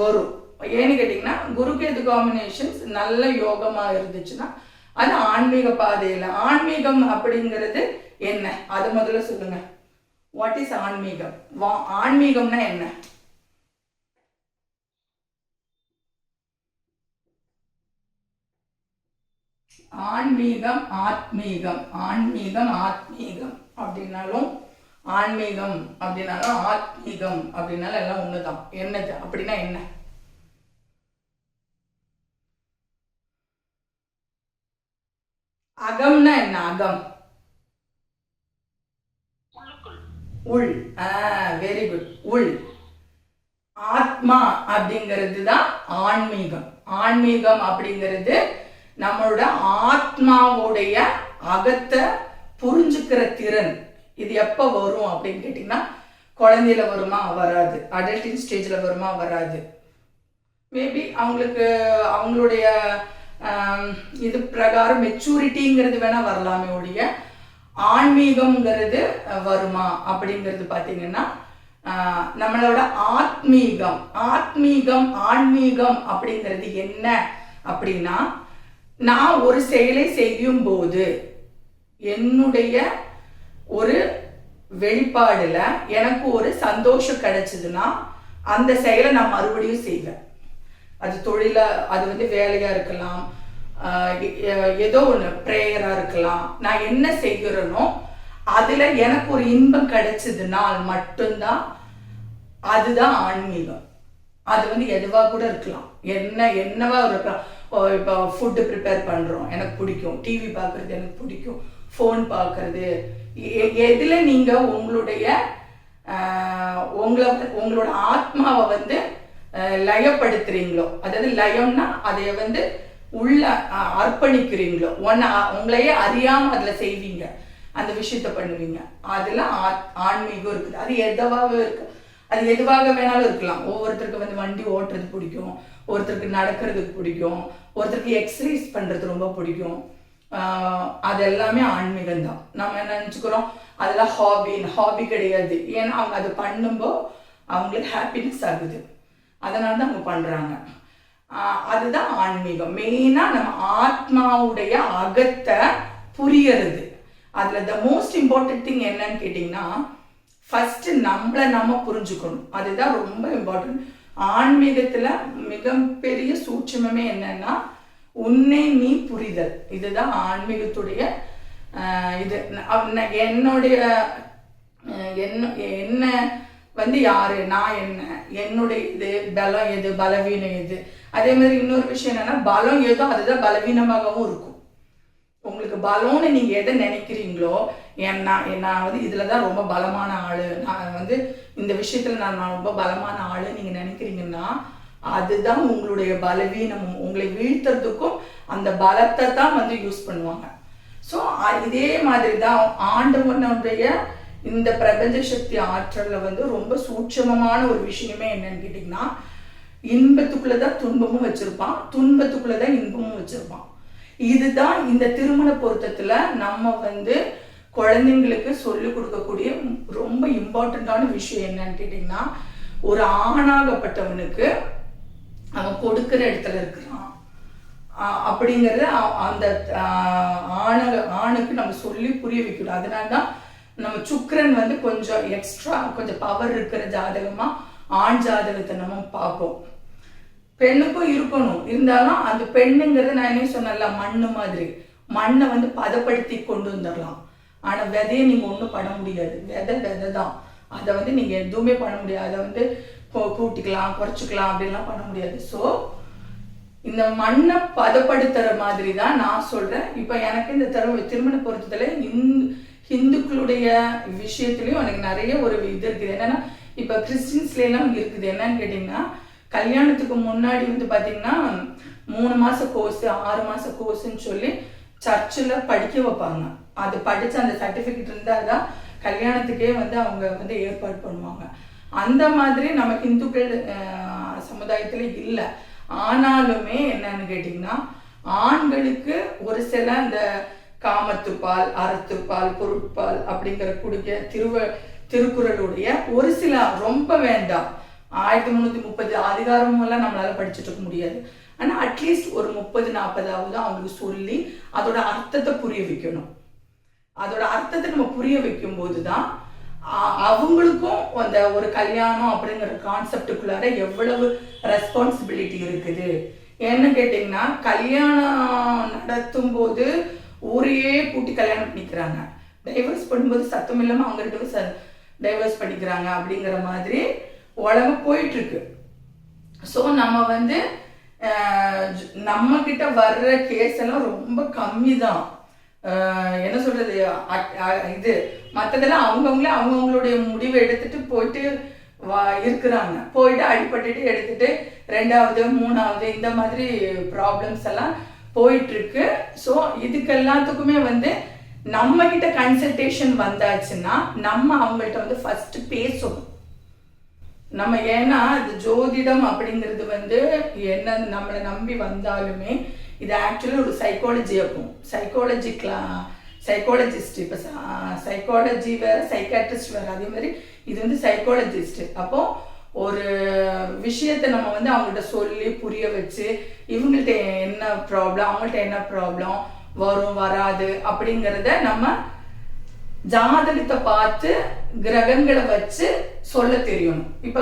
வரும். ஏன்னு கேட்டிங்கன்னா, குரு கேது காம்பினேஷன்ஸ் நல்ல யோகமா இருந்துச்சுன்னா அது ஆன்மீக பாதையில். ஆன்மீகம் அப்படிங்கிறது என்ன, அது முதல்ல சொல்லுங்க. வாட் இஸ் ஆன்மீகம்? ஆன்மீகம்னா என்ன? ஆன்மீகம் ஆத்மீகம், ஆன்மீகம் ஆத்மீகம் அப்படின்னாலும், ஆன்மீகம் அப்படின்னாலும் ஆத்மீகம் அப்படின்னாலும் எல்லாம் ஒண்ணுதான். என்னது அப்படின்னா என்ன? அகம்னா என்ன? அகம் உள். வெரி குட், உள். ஆத்மா அப்படிங்கிறது தான் ஆன்மீகம். ஆன்மீகம் அப்படிங்கிறது நம்மளோட ஆத்மாவுடைய அகத்தை புரிஞ்சுக்கிற திறன். இது எப்போ வரும் அப்படின்னு கேட்டிங்கன்னா, குழந்தையில வருமா? வராது. அடல்டின் ஸ்டேஜில் வருமா? வராது. மேபி அவங்களுக்கு அவங்களுடைய இது பிரகாரம் மெச்சூரிட்டிங்கிறது வேணா வரலாமே ஒழிய ஆன்மீகம்ங்கிறது வருமா அப்படிங்கிறது பார்த்தீங்கன்னா, நம்மளோட ஆத்மீகம். ஆத்மீகம் ஆன்மீகம் அப்படிங்கிறது என்ன அப்படின்னா, நான் ஒரு செயலை செய்யும் போது என்னுடைய ஒரு வெளிப்பாடுல எனக்கு ஒரு சந்தோஷம் கிடைச்சதுன்னா அந்த செயலை நான் மறுபடியும் செய்வேன். அது தொழில, அது வந்து வேலையா இருக்கலாம், ஏதோ ஒன்று ப்ரேயரா இருக்கலாம். நான் என்ன செய்கிறேனோ அதுல எனக்கு ஒரு இன்பம் கிடைச்சதுனால் மட்டும்தான் அதுதான் ஆன்மீகம். அது வந்து எதுவா கூட இருக்கலாம், என்னவா இருக்கலாம். இப்போ ஃபுட்டு ப்ரிப்பேர் பண்ணுறோம், எனக்கு பிடிக்கும். டிவி பார்க்குறது எனக்கு பிடிக்கும். ஃபோன் பார்க்குறது, எதில் நீங்கள் உங்களோட ஆத்மாவை வந்து லயப்படுத்துறீங்களோ, அதாவது லயம்னா அதை வந்து உள்ள அர்ப்பணிக்கிறீங்களோ, உங்களையே அறியாமல் அதில் செய்வீங்க, அந்த விஷயத்த பண்ணுவீங்க. அதில் ஆன்மீகம் இருக்குது. அது எதுவாக இருக்கு, அது எதுவாக வேணாலும் இருக்கலாம். ஒவ்வொருத்தருக்கு வந்து வண்டி ஓட்டுறது பிடிக்கும், ஒருத்தருக்கு நடக்கிறதுக்கு பிடிக்கும், ஒருத்தருக்கு எக்ஸசைஸ் பண்ணுறது ரொம்ப பிடிக்கும். அது எல்லாமே ஆன்மீகம் தான். நம்ம என்ன நினச்சிக்கிறோம், அதெல்லாம் ஹாபி கிடையாது. ஏன்னா அவங்க அது பண்ணும்போது அவங்களுக்கு ஹாப்பினஸ் ஆகுது, அதனால தான் அவங்க பண்ணுறாங்க. அதுதான் ஆன்மீகம். மெயினாக நம்ம ஆத்மாவுடைய அகத்தை புரியறது. அதில் த மோஸ்ட் இம்பார்ட்டன்ட் திங் என்னன்னு கேட்டிங்கன்னா, ஃபஸ்ட்டு நம்மளை நம்ம புரிஞ்சுக்கணும். அதுதான் ரொம்ப இம்பார்ட்டன்ட். ஆன்மீகத்தில் மிகப்பெரிய சூட்சமே என்னன்னா, உன்னை நீ புரிதல். இதுதான் ஆன்மீகத்துடைய இது. என்னுடைய என்ன வந்து யாரு, நான் என்ன, என்னுடைய இது பலம் எது, பலவீனம் எது. அதே மாதிரி இன்னொரு விஷயம் என்னன்னா, பலம் ஏதோ அதுதான் பலவீனமாகவும் இருக்கும். உங்களுக்கு பலம்னு நீங்க எதை நினைக்கிறீங்களோ, நான் வந்து இதுல தான் ரொம்ப பலமான ஆளு, நான் வந்து இந்த விஷயத்துல நான் ரொம்ப பலமான ஆளு நீங்க நினைக்கிறீங்கன்னா, அதுதான் உங்களுடைய பலவீனமும். உங்களை வீழ்த்துறதுக்கும் அந்த பலத்தை தான் வந்து யூஸ் பண்ணுவாங்க. ஸோ இதே மாதிரி தான் ஆண்டவனுடைய இந்த பிரபஞ்ச சக்தி ஆற்றல்ல வந்து ரொம்ப சூட்சமமான ஒரு விஷயமே என்னன்னு கேட்டிங்கன்னா, இன்பத்துக்குள்ளதான் துன்பமும் வச்சிருப்பான், துன்பத்துக்குள்ளதான் இன்பமும் வச்சிருப்பான். இதுதான் இந்த திருமண பொருத்தத்துல நம்ம வந்து குழந்தைங்களுக்கு சொல்லிக் கொடுக்கக்கூடிய ரொம்ப இம்பார்ட்டண்ட்டான விஷயம் என்னன்னு கேட்டிங்கன்னா, ஒரு ஆணாகப்பட்டவனுக்கு அவன் கொடுக்குற இடத்துல இருக்கிறான் அப்படிங்கிறது அந்த ஆணுக்கு நம்ம சொல்லி புரிய வைக்கணும். அதனால தான் நம்ம சுக்கிரன் வந்து கொஞ்சம் எக்ஸ்ட்ரா கொஞ்சம் பவர் இருக்கிற ஜாதகமா ஆண் ஜாதகத்தை நம்ம பார்ப்போம். பெண்ணுக்கும் இருக்கணும், இருந்தாலும் அந்த பெண்ணுங்கிறது நான் என்ன சொன்னல, மண்ணு மாதிரி. மண்ணை வந்து பதப்படுத்தி கொண்டு வந்துடலாம், ஆனா விதையை நீங்க ஒன்றும் பண்ண முடியாது. விதை தான், அதை வந்து நீங்க எதுவுமே பண்ண முடியாது. அதை வந்து கூட்டிக்கலாம் குறைச்சிக்கலாம் அப்படின்லாம் பண்ண முடியாது. ஸோ இந்த மண்ணை பதப்படுத்துற மாதிரி தான் நான் சொல்றேன். இப்போ எனக்கு இந்த திருமண பொருத்தத்துல ஹிந்துக்களுடைய விஷயத்துலயும் எனக்கு நிறைய ஒரு இது இருக்குது. என்னன்னா இப்போ கிறிஸ்டின்ஸ்ல எல்லாம் இருக்குது. என்னன்னு கேட்டீங்கன்னா, கல்யாணத்துக்கு முன்னாடி வந்து பாத்தீங்கன்னா 3 மாச கோர்ஸ் 6 மாச கோர்ஸ்ன்னு சொல்லி சர்ச்சில் படிக்க வைப்பாங்க. அது படிச்சு அந்த சர்டிபிகேட் இருந்தால் தான் கல்யாணத்துக்கே வந்து அவங்க வந்து ஏற்பாடு பண்ணுவாங்க. அந்த மாதிரி நம்ம இந்துக்கள் சமுதாயத்துல இல்லை. ஆனாலுமே என்னன்னு கேட்டிங்கன்னா, ஆண்களுக்கு ஒரு சில இந்த காமத்துப்பால், அறத்துப்பால், பொருட்பால் அப்படிங்கிற குடிக்க திருக்குறளுடைய ஒரு சில ரொம்ப வேண்டாம் 1330 அதிகாரமெல்லாம் நம்மளால படிச்சுட்டு இருக்க முடியாது. ஆனால் அட்லீஸ்ட் ஒரு 30-40 அவங்களுக்கு சொல்லி அதோட அர்த்தத்தை புரிய வைக்கணும். அதோட அர்த்தத்தை நம்ம புரிய வைக்கும் போதுதான் அவங்களுக்கும் அந்த ஒரு கல்யாணம் அப்படிங்கிற கான்செப்டுக்குள்ளார எவ்வளவு ரெஸ்பான்சிபிலிட்டி இருக்குது. ஏன்னு கேட்டீங்கன்னா, கல்யாணம் நடத்தும் போது ஊரையே கூட்டி கல்யாணம் பண்ணிக்கிறாங்க. டைவர்ஸ் பண்ணும்போது சத்தம் இல்லாம அவங்க 2 பேரும் டைவர்ஸ் பண்ணிக்கிறாங்க அப்படிங்கிற மாதிரி உலகம் போயிட்டு இருக்கு. ஸோ நம்ம வந்து நம்ம கிட்ட வர்ற கேஸ் எல்லாம் ரொம்ப கம்மி தான். என்ன சொல்றது, இது மற்றதெல்லாம் அவங்கவுங்களுடைய முடிவை எடுத்துட்டு போயிட்டு இருக்கிறாங்க. போயிட்டு அடிபட்டுட்டு எடுத்துட்டு 2வது 3வது இந்த மாதிரி ப்ராப்ளம்ஸ் எல்லாம் போயிட்டு இருக்கு. ஸோ இதுக்கு எல்லாத்துக்குமே வந்து நம்ம கிட்ட கன்சல்டேஷன் வந்தாச்சுன்னா நம்ம அவங்கள்ட்ட வந்து ஃபர்ஸ்ட் பேசணும். நம்ம ஏன்னா இது ஜோதிடம் அப்படிங்கிறது வந்து என்ன நம்மளை நம்பி வந்தாலுமே இது ஆக்சுவலி ஒரு சைக்காலஜி ஆகும். சைக்காலஜிஸ்ட் இப்போ சைக்காலஜி வேற, சைக்காட்ரிஸ்ட் வேற. அதே மாதிரி இது வந்து சைக்காலஜிஸ்ட். அப்போ ஒரு விஷயத்தை நம்ம வந்து அவங்கள்ட்ட சொல்லி புரிய வச்சு இவங்கள்ட்ட என்ன ப்ராப்ளம், அவங்கள்ட்ட என்ன ப்ராப்ளம் வரும் வராது அப்படிங்கிறத நம்ம ஜாதகத்தை பார்த்து கிரகங்களை வச்சு சொல்ல தெரியணும். இப்போ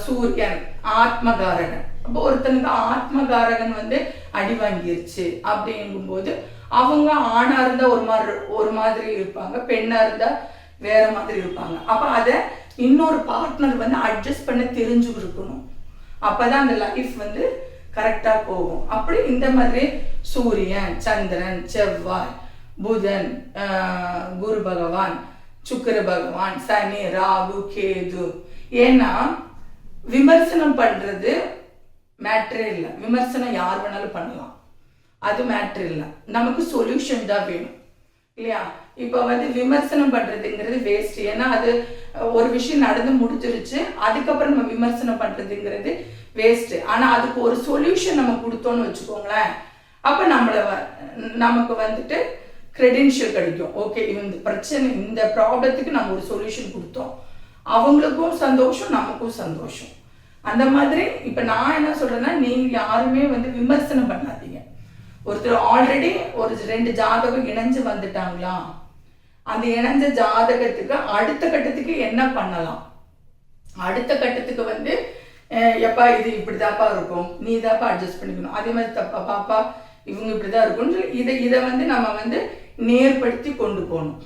சூரியன் ஆத்மகாரகன், அப்போ ஒருத்தனுக்கு ஆத்மகாரகன் வந்து அடி வாங்கிருச்சு அப்படிங்கும்போது அவங்க ஆணா இருந்தா ஒரு மாதிரி இருப்பாங்க, பெண்ணா இருந்தா வேற மாதிரி இருப்பாங்க. அப்ப அதை இன்னொரு பார்ட்னர் வந்து அட்ஜஸ்ட் பண்ண தெரிஞ்சு இருக்கணும். அப்பதான் அந்த லைஃப் வந்து கரெக்டா போகும். அப்படி இந்த மாதிரி சூரியன், சந்திரன், செவ்வாய், புதன், குரு பகவான், சுக்கிர பகவான், சனி, ராகு, கேது. ஏன்னா விமர்சனம் பண்றது மேட்ரே இல்லை. விமர்சனம் யார் வேணாலும் பண்ணலாம், அது மேட்ரு இல்லை. நமக்கு சொல்யூஷன் தான் வேணும் இல்லையா? இப்போ வந்து விமர்சனம் பண்றதுங்கிறது வேஸ்ட். ஏன்னா அது ஒரு விஷயம் நடந்து முடிஞ்சிருச்சு, அதுக்கப்புறம் நம்ம விமர்சனம் பண்றதுங்கிறது வேஸ்ட். ஆனா அதுக்கு ஒரு சொல்யூஷன் நம்ம கொடுத்தோம்னு வச்சுக்கோங்களேன், அப்ப நமக்கு வந்துட்டு கிரெடென்ஷியல் கிடைக்கும். ஓகே, இந்த பிரச்சனை, இந்த ப்ராப்ளத்துக்கு நம்ம ஒரு சொல்யூஷன் கொடுத்தோம், அவங்களுக்கும் சந்தோஷம், நமக்கும் சந்தோஷம். அந்த மாதிரி இப்ப நான் என்ன சொல்றேன்னா, நீங்க யாருமே வந்து விமர்சனம் பண்ணாதீங்க. ஒருத்தர் ஆல்ரெடி ஒரு 2 ஜாதகம் இணைஞ்சு வந்துட்டாங்களா, அந்த இணைஞ்ச ஜாதகத்துக்கு அடுத்த கட்டத்துக்கு என்ன பண்ணலாம், அடுத்த கட்டத்துக்கு வந்து எப்பா இது இப்படிதாப்பா இருக்கும், நீ தாப்பா அட்ஜஸ்ட் பண்ணிக்கணும், அதே மாதிரி தப்பா பாப்பா இவங்க இப்படிதான் இருக்கும், இதை வந்து நம்ம வந்து நேர்படுத்தி கொண்டு போகணும்.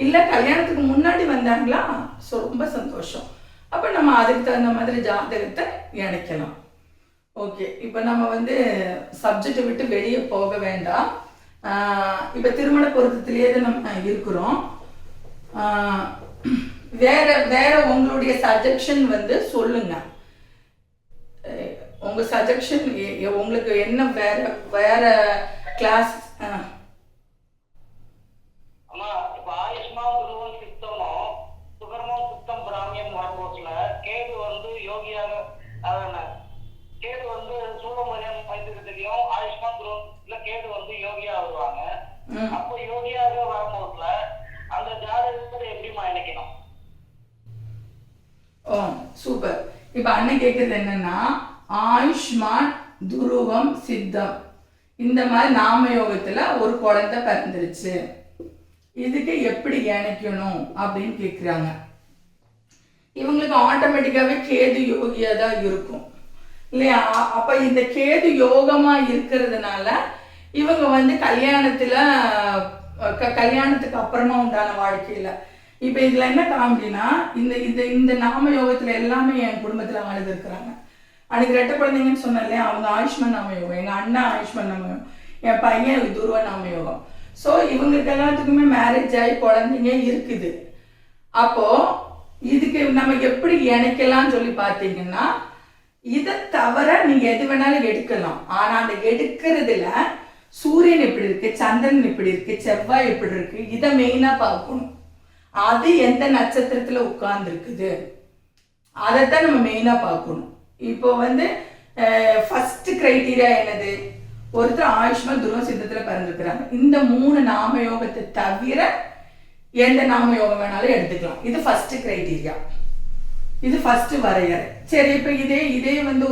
இல்லை கல்யாணத்துக்கு முன்னாடி வந்தாங்களா, ஸோ ரொம்ப சந்தோஷம், அப்போ நம்ம அதுக்கு தகுந்த மாதிரி ஜாதகத்தை இணைக்கலாம். ஓகே, இப்போ நம்ம வந்து சப்ஜெக்டை விட்டு வெளியே போக வேண்டாம். இப்போ திருமண பொருத்தத்திலேயே நம்ம இருக்கிறோம். வேற உங்களுடைய சஜஷன் வந்து சொல்லுங்க. உங்க சஜஷன் உங்களுக்கு என்ன வேற கிளாஸ்? அம்மா இப்ப ஆயுஷ்மான் குருவன் சித்தமும் சுகர்மம் சித்தம் பிராமியம் வரும்போதுல கேது வந்து யோகியாக, கேது வந்து சூழமரியம் வைத்துக்கு தெரியும். ஆயுஷ்மான் குருவன்ல கேது வந்து யோகியா வருவாங்க. அப்போ யோகியாக வரும்போதுல அந்த ஜாதகத்தை எப்படிமா இணைக்கணும்? ஓ சூப்பர். இப்ப அண்ணன் கேட்கறது என்னன்னா, ஆயுஷ்மான் துருவம் சித்தம் இந்த மாதிரி நாம யோகத்துல ஒரு குழந்தை பிறந்துருச்சு, இதுக்கு எப்படி இணைக்கணும் அப்படின்னு கேட்குறாங்க. இவங்களுக்கு ஆட்டோமேட்டிக்காவே கேது யோகியா தான் இருக்கும் இல்லையா? அப்ப இந்த கேது யோகமா இருக்கிறதுனால இவங்க வந்து கல்யாணத்துக்கு அப்புறமா உண்டான வாழ்க்கையில இப்ப இதுல என்ன காமெடினா, இந்த நாம யோகத்துல எல்லாமே என் குடும்பத்துல ஆளுங்க இருக்கிறாங்க. அன்னைக்கு ரெட்டை குழந்தைங்கன்னு சொன்னேன் இல்லையா, அவங்க ஆயுஷ்மான் நாம யோகம், எங்க அண்ணா ஆயுஷ்மான் நாம யோகம், என் பையன் துருவ நாம யோகம். ஸோ இவங்களுக்கு எல்லாத்துக்குமே மேரேஜ் ஆகி குழந்தைங்க இருக்குது. அப்போ இதுக்கு நம்ம எப்படி இணைக்கலாம்னு சொல்லி பார்த்தீங்கன்னா, இதை தவிர நீங்க எது வேணாலும் எடுக்கலாம். ஆனா அந்த எடுக்கிறதுல சூரியன் எப்படி இருக்கு, சந்திரன் எப்படி இருக்கு, செவ்வாய் எப்படி இருக்கு, இதை மெயினா பார்க்கணும். அது எந்த நட்சத்திரத்துல உட்கார்ந்து இருக்குது அதைத்தான் நம்ம மெயினா பார்க்கணும். இப்போ வந்து ஃபர்ஸ்ட் கிரைட்டீரியா என்னது, ஒருத்தர் ஆயுஷ்மான் துருவ சித்தத்துல பிறந்திருக்கிறாங்க. இந்த 3 நாம யோகத்தை தவிர எந்த நாம யோகம் வேணாலும் எடுத்துக்கலாம். இது ஃபர்ஸ்ட் கிரைட்டீரியா, இது ஃபர்ஸ்ட் வரையறை. சரி, இப்போ இதே வந்து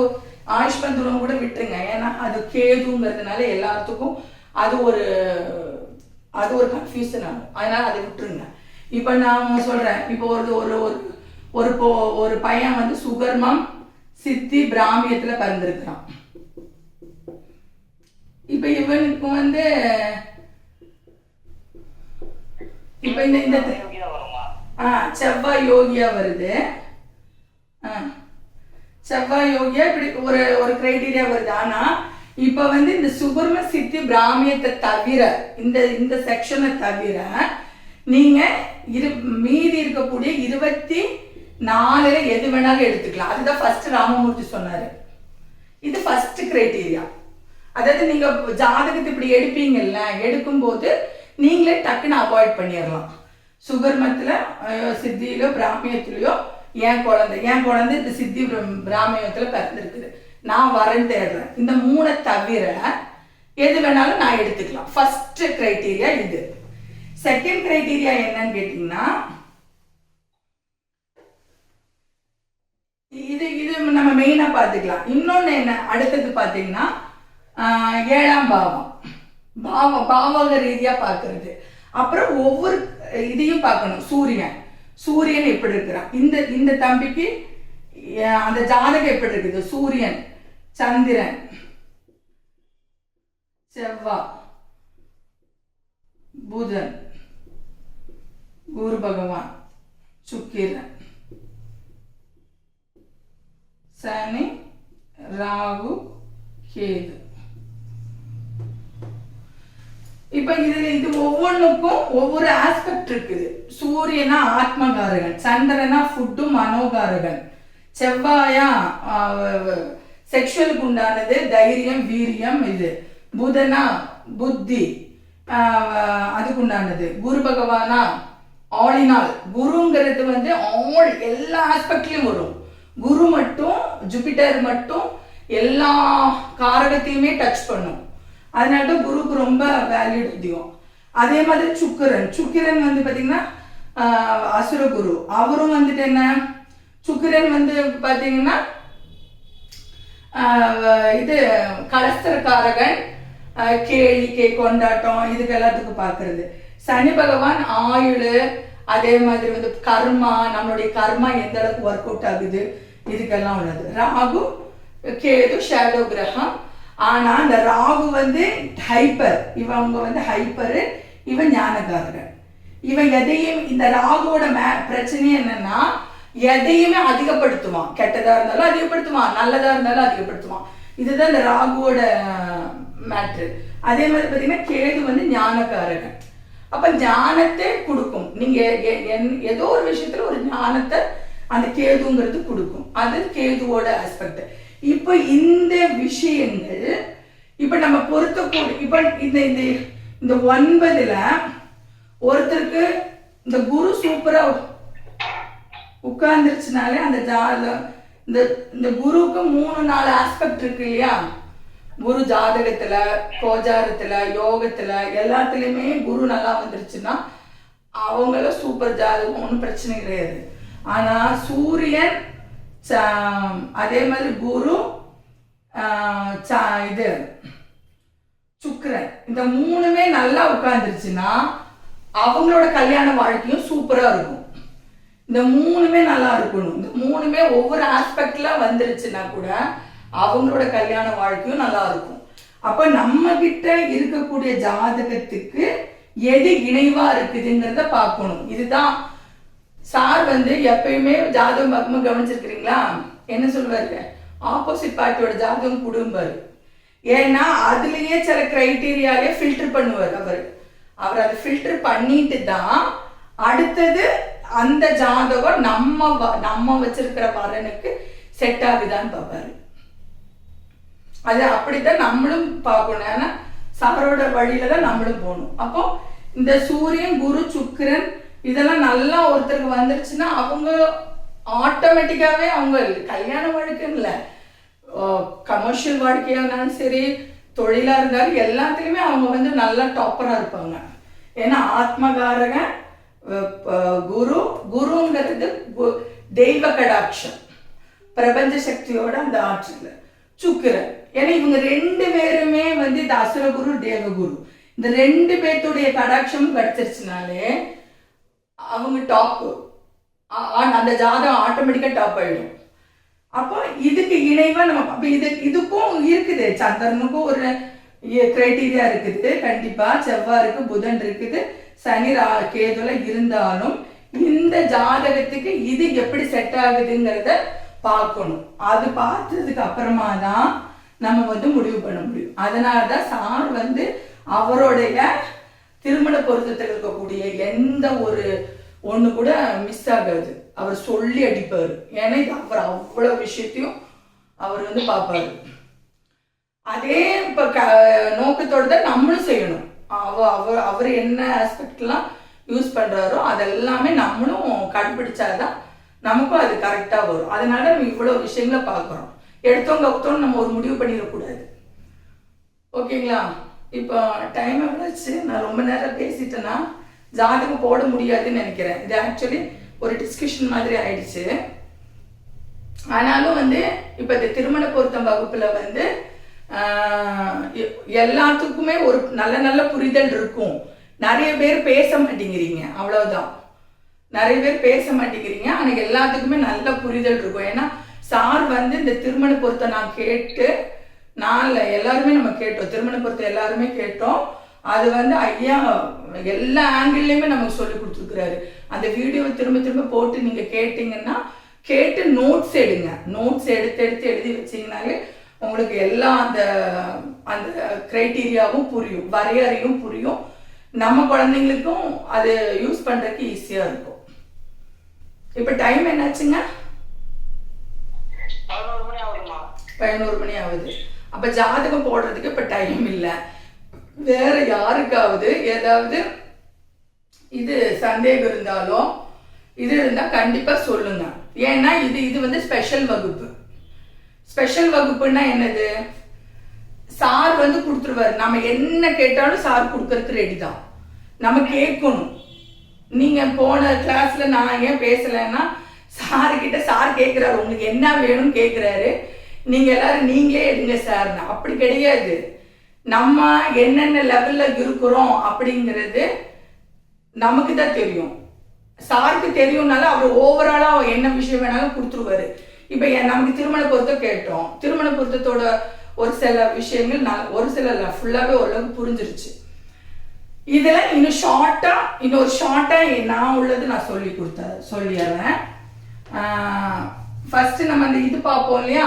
ஆயுஷ்மான் துருவம் கூட விட்டுருங்க, ஏன்னா அது கேதுங்கிறதுனால எல்லாத்துக்கும் அது ஒரு கன்ஃபியூஷன் ஆகும், அதனால அதை விட்டுருங்க. இப்போ நான் சொல்றேன், இப்போ ஒரு பையன் வந்து சுகர்மம் சித்தி பிராமியத்துல பிறந்திருக்கிறான். இப்ப இவனுக்கு வந்து இப்ப இந்த செவ்வாய் யோகியா வருது, செவ்வாய் யோகியா இப்படி ஒரு கிரைட்டீரியா வருது. ஆனா இப்ப வந்து இந்த சுகர்ம சித்தி பிராமியத்தை தவிர இந்த செக்ஷனை தவிர நீங்க மீதி இருக்கக்கூடிய 24 எது வேணாலும் எடுத்துக்கலாம். அதுதான் ஃபர்ஸ்ட் ராமமூர்த்தி சொன்னாரு. இது ஃபர்ஸ்ட் கிரைட்டீரியா. அதாவது நீங்க ஜாதகத்தை இப்படி எடுப்பீங்கல்ல, எடுக்கும்போது நீங்களே டக்குன்னு அவாய்ட் பண்ணிடலாம். சுகர்மத்துல சித்தியிலோ பிராமியத்திலயோ என் குழந்தை இந்த சித்தி பிராமியத்துல பிறந்திருக்குது, நான் வரேன்னு தேடுறேன், இந்த 3 தவிர எது வேணாலும் நான் எடுத்துக்கலாம். ஃபர்ஸ்ட் கிரைட்டீரியா இது. செகண்ட் கிரைட்டீரியா என்னன்னு கேட்டீங்கன்னா, இது நம்ம மெயினா பார்த்துக்கலாம். இன்னொன்னு என்ன, அடுத்தது பார்த்தீங்கன்னா 7ஆம் பாவக ரீதியா பார்க்கறது. அப்புறம் ஒவ்வொரு இதையும் பார்க்கணும். சூரியன் எப்படி இருக்கிறான், இந்த தம்பிக்கு அந்த ஜாதகம் எப்படி இருக்குது, சூரியன் சந்திரன் செவ்வாய் புதன் குரு பகவான் சுக்கிரன் சனி ராகு கேது. இப்ப இது ஒவ்வொன்றுக்கும் ஒவ்வொரு ஆஸ்பெக்ட் இருக்குது. சூரியனா ஆத்மகாரகன், சந்திரனா ஃபுட்டு மனோகாரகன், செவ்வாயா செக்ஷுவலுக்கு உண்டானது தைரியம் வீரியம், இது புதனா புத்தி அதுக்கு உண்டானது, குரு பகவானா ஆல் இன் ஆல். குருங்கிறது வந்து ஆல் எல்லா ஆஸ்பெக்ட்லயும் வரும். குரு மட்டும் ஜூபிட்டர் மட்டும் எல்லா காரகத்தையுமே டச் பண்ணும், அதனால குருக்கு ரொம்ப வேல்யூ அதிகம். அதே மாதிரி சுக்கிரன் வந்து பாத்தீங்கன்னா அசுரகுரு, அவரும் வந்துட்டு என்ன, சுக்கிரன் வந்து பாத்தீங்கன்னா இது கலஸ்தரக்காரகன், கேளிக்கை கொண்டாட்டம், இதுக்கு எல்லாத்துக்கும் பார்க்கறது. சனி பகவான் ஆயுள், அதே மாதிரி வந்து கர்மா, நம்மளுடைய கர்மா எந்த அளவுக்கு ஒர்க் அவுட் ஆகுது இதுக்கெல்லாம் உள்ளது. ராகு கேது ஷேடோ கிரகம். ஆனா இந்த ராகு வந்து ஹைப்பர், இவங்க வந்து ஹைப்பரு, இவன் ஞானகாரகன். இவன் எதையும், இந்த ராகுவோட பிரச்சனை என்னன்னா எதையுமே அதிகப்படுத்துவான், கெட்டதா இருந்தாலும் அதிகப்படுத்துவான், நல்லதா இருந்தாலும் அதிகப்படுத்துவான். இதுதான் இந்த ராகுவோட மேட்ரு. அதே மாதிரி பாத்தீங்கன்னா கேது வந்து ஞானகாரகன். அப்ப ஞானத்தை கொடுக்கும். நீங்க ஏதோ ஒரு விஷயத்துல ஒரு ஞானத்தை அந்த கேதுங்கிறது கொடுக்கும், அது கேதுவோட ஆஸ்பெக்ட். இப்ப இந்த விஷயங்கள் இப்ப நம்ம பொருத்தக்கூடிய, இப்ப இந்த 9ல ஒருத்தருக்கு இந்த குரு சூப்பரா உட்கார்ந்துருச்சுனாலே அந்த இந்த குருவுக்கு 3-4 ஆஸ்பெக்ட் இருக்கு இல்லையா. குரு ஜாதகத்துல, கோஜாரத்துல, யோகத்துல எல்லாத்துலயுமே குரு நல்லா வந்துருச்சுன்னா அவங்கள சூப்பர் ஜாதகம், ஒன்றும் பிரச்சனை கிடையாது. ஆனா சூரியன் அதே மாதிரி குரு இது சுக்கிரன், இந்த 3மே நல்லா உட்கார்ந்துருச்சுன்னா அவங்களோட கல்யாண வாழ்க்கையும் சூப்பரா இருக்கும். இந்த 3மே நல்லா இருக்கணும். இந்த 3மே ஒவ்வொரு ஆஸ்பெக்ட்ல வந்துருச்சுன்னா கூட அவங்களோட கல்யாண வாழ்க்கையும் நல்லா இருக்கும். அப்ப நம்ம கிட்ட இருக்கக்கூடிய ஜாதகத்துக்கு எது இணைவா இருக்குதுங்கிறத பார்க்கணும். இதுதான் சார் வந்து எப்பயுமே ஜாதகம் பார்க்கும்போது கவனிச்சிருக்கிறீங்களா, என்ன சொல்லுவாரு, ஆப்போசிட் பார்ட்டியோட ஜாதகம் கொடுப்பாரு. ஏன்னா அதுலயே சில கிரைட்டீரியாலே ஃபில்டர் பண்ணுவார் அவர் அதை ஃபில்டர் பண்ணிட்டு தான் அடுத்தது அந்த ஜாதகம் நம்ம வச்சிருக்கிற வரனுக்கு செட் ஆகுதான்னு பார்ப்பாரு. அது அப்படித்தான் நம்மளும் பார்க்கணும். ஏன்னா சாரோட வழியில தான் நம்மளும் போகணும். அப்போ இந்த சூரியன் குரு சுக்கிரன் இதெல்லாம் நல்லா ஒருத்தருக்கு வந்துருச்சுன்னா அவங்க ஆட்டோமேட்டிக்காவே அவங்க கல்யாண வாழ்க்கைன்னு இல்லை, கமர்ஷியல் வாழ்க்கையா இருந்தாலும் சரி, தொழிலா இருந்தாலும் எல்லாத்துலயுமே அவங்க வந்து நல்லா டாப்பரா இருப்பாங்க. ஏன்னா ஆத்மகாரகன் குருங்கிறது தெய்வ கடாட்சம், பிரபஞ்ச சக்தியோட அந்த ஆற்றல். சுக்கிரன் ஏன்னா இவங்க 2 பேருமே வந்து இந்த அசுரகுரு தேவகுரு, இந்த 2 பேர்த்துடைய கடாட்சமும் கிடைச்சிருச்சுனாலே அவங்க டாப், அந்த ஜாதகம் ஆட்டோமேட்டிக்கா டாப் ஆயிடும். அப்போ இதுக்கு இணைவா நம்ம இதுக்கும் இருக்குது, சந்திரனுக்கும் ஒரு கிரைட்டீரியா இருக்குது கண்டிப்பா, செவ்வாய்க்கு புதன் இருக்குது, சனி கேதுல இருந்தாலும் இந்த ஜாதகத்துக்கு இது எப்படி செட் ஆகுதுங்கிறத பார்க்கணும். அது பார்த்ததுக்கு அப்புறமா தான் நம்ம வந்து முடிவு பண்ண முடியும். அதனாலதான் சார் வந்து அவருடைய திருமண பொருத்தத்தில் இருக்கக்கூடிய எந்த ஒரு ஒண்ணு கூட மிஸ் ஆகாது, அவர் சொல்லி அடிப்பாரு. ஏன்னா இது அவர் அவ்வளவு விஷயத்தையும் அவர் வந்து பார்ப்பாரு. அதே இப்ப நோக்கத்தோட தான் நம்மளும் செய்யணும். அவர் என்ன ஆஸ்பெக்ட்லாம் யூஸ் பண்றாரோ அதெல்லாமே நம்மளும் கண்டுபிடிச்சாதான் நமக்கும் அது கரெக்டா வரும். அதனால நம்ம இவ்வளவு விஷயங்களை பார்க்கிறோம். எடுத்தோம் நம்ம ஒரு முடிவு பண்ணிடக்கூடாது. ஓகேங்களா? இப்போ டைம் எவ்வளோச்சு? நான் ரொம்ப நேரம் பேசிட்டேன்னா ஜாதகம் போட முடியாதுன்னு நினைக்கிறேன். இது ஆக்சுவலி ஒரு டிஸ்கஷன் மாதிரி ஆயிடுச்சு. ஆனாலும் வந்து இப்போ இந்த திருமண பொருத்தம் வகுப்புல வந்து எல்லாத்துக்குமே ஒரு நல்ல புரிதல் இருக்கும். நிறைய பேர் பேச மாட்டேங்கிறீங்க, அவ்வளவுதான். நிறைய பேர் பேச மாட்டேங்கிறீங்க, ஆனால் எல்லாத்துக்குமே நல்ல புரிதல் இருக்கும். ஏன்னா சார் வந்து இந்த திருமண பொருத்தம் நான் கேட்டு எல்லாருமே நம்ம கேட்டோம், திருமண பொருத்தம் எல்லாருமே கேட்டோம். அது வந்து ஐயா எல்லா ஆங்கிள்லயுமே நமக்கு சொல்லி கொடுத்துருக்குறாரு. அந்த வீடியோவை திரும்ப போட்டு நீங்க கேட்டீங்கன்னா கேட்டு நோட்ஸ் எடுங்க. நோட்ஸ் எடுத்து எழுதி வச்சீங்கன்னாலே உங்களுக்கு எல்லா அந்த கிரைட்டீரியாவும் புரியும், வரையறையும் புரியும். நம்ம குழந்தைங்களுக்கும் அது யூஸ் பண்றதுக்கு ஈஸியா இருக்கும். இப்ப டைம் என்னாச்சுங்க? 11 மணி ஆகுது. அப்ப ஜாதகம் போடுறதுக்கு இப்ப டைம் இல்லை. வேற யாருக்காவது ஏதாவது இது சந்தேகம் இருந்தாலும் இது இருந்தா கண்டிப்பா சொல்லுங்க. ஏன்னா இது வந்து ஸ்பெஷல் வகுப்பு. ஸ்பெஷல் வகுப்புன்னா என்னது? சார் வந்து கொடுத்துருவாரு. நம்ம என்ன கேட்டாலும் சார் கொடுக்கறதுக்கு ரெடி தான். நம்ம கேட்கணும். நீங்க போன கிளாஸ்ல நான் ஏன் பேசலைன்னா சாருக்கிட்ட சார் கேட்கிறாரு, உங்களுக்கு என்ன வேணும்னு கேட்கிறாரு. நீங்க எல்லாரும் நீங்களே எடுங்க சார்னா. அப்படி கிடையாது. நம்ம என்னென்ன லெவல்ல இருக்கிறோம் அப்படிங்கிறது நமக்கு தான் தெரியும். சாருக்கு தெரியும்னால அவர் ஓவராலா என்ன விஷயம் வேணாலும் கொடுத்துருவாரு. இப்ப நமக்கு திருமண பொருத்தம் கேட்டோம். திருமண பொருத்தத்தோட ஒரு சில விஷயங்கள் ஒரு சில ஃபுல்லாவே ஓரளவுக்கு புரிஞ்சிருச்சு. இதுல இன்னொரு ஷார்ட்டா நான் உள்ளது நான் சொல்லிடுறேன். ஃபர்ஸ்ட் நம்ம அந்த இது பார்ப்போம் இல்லையா,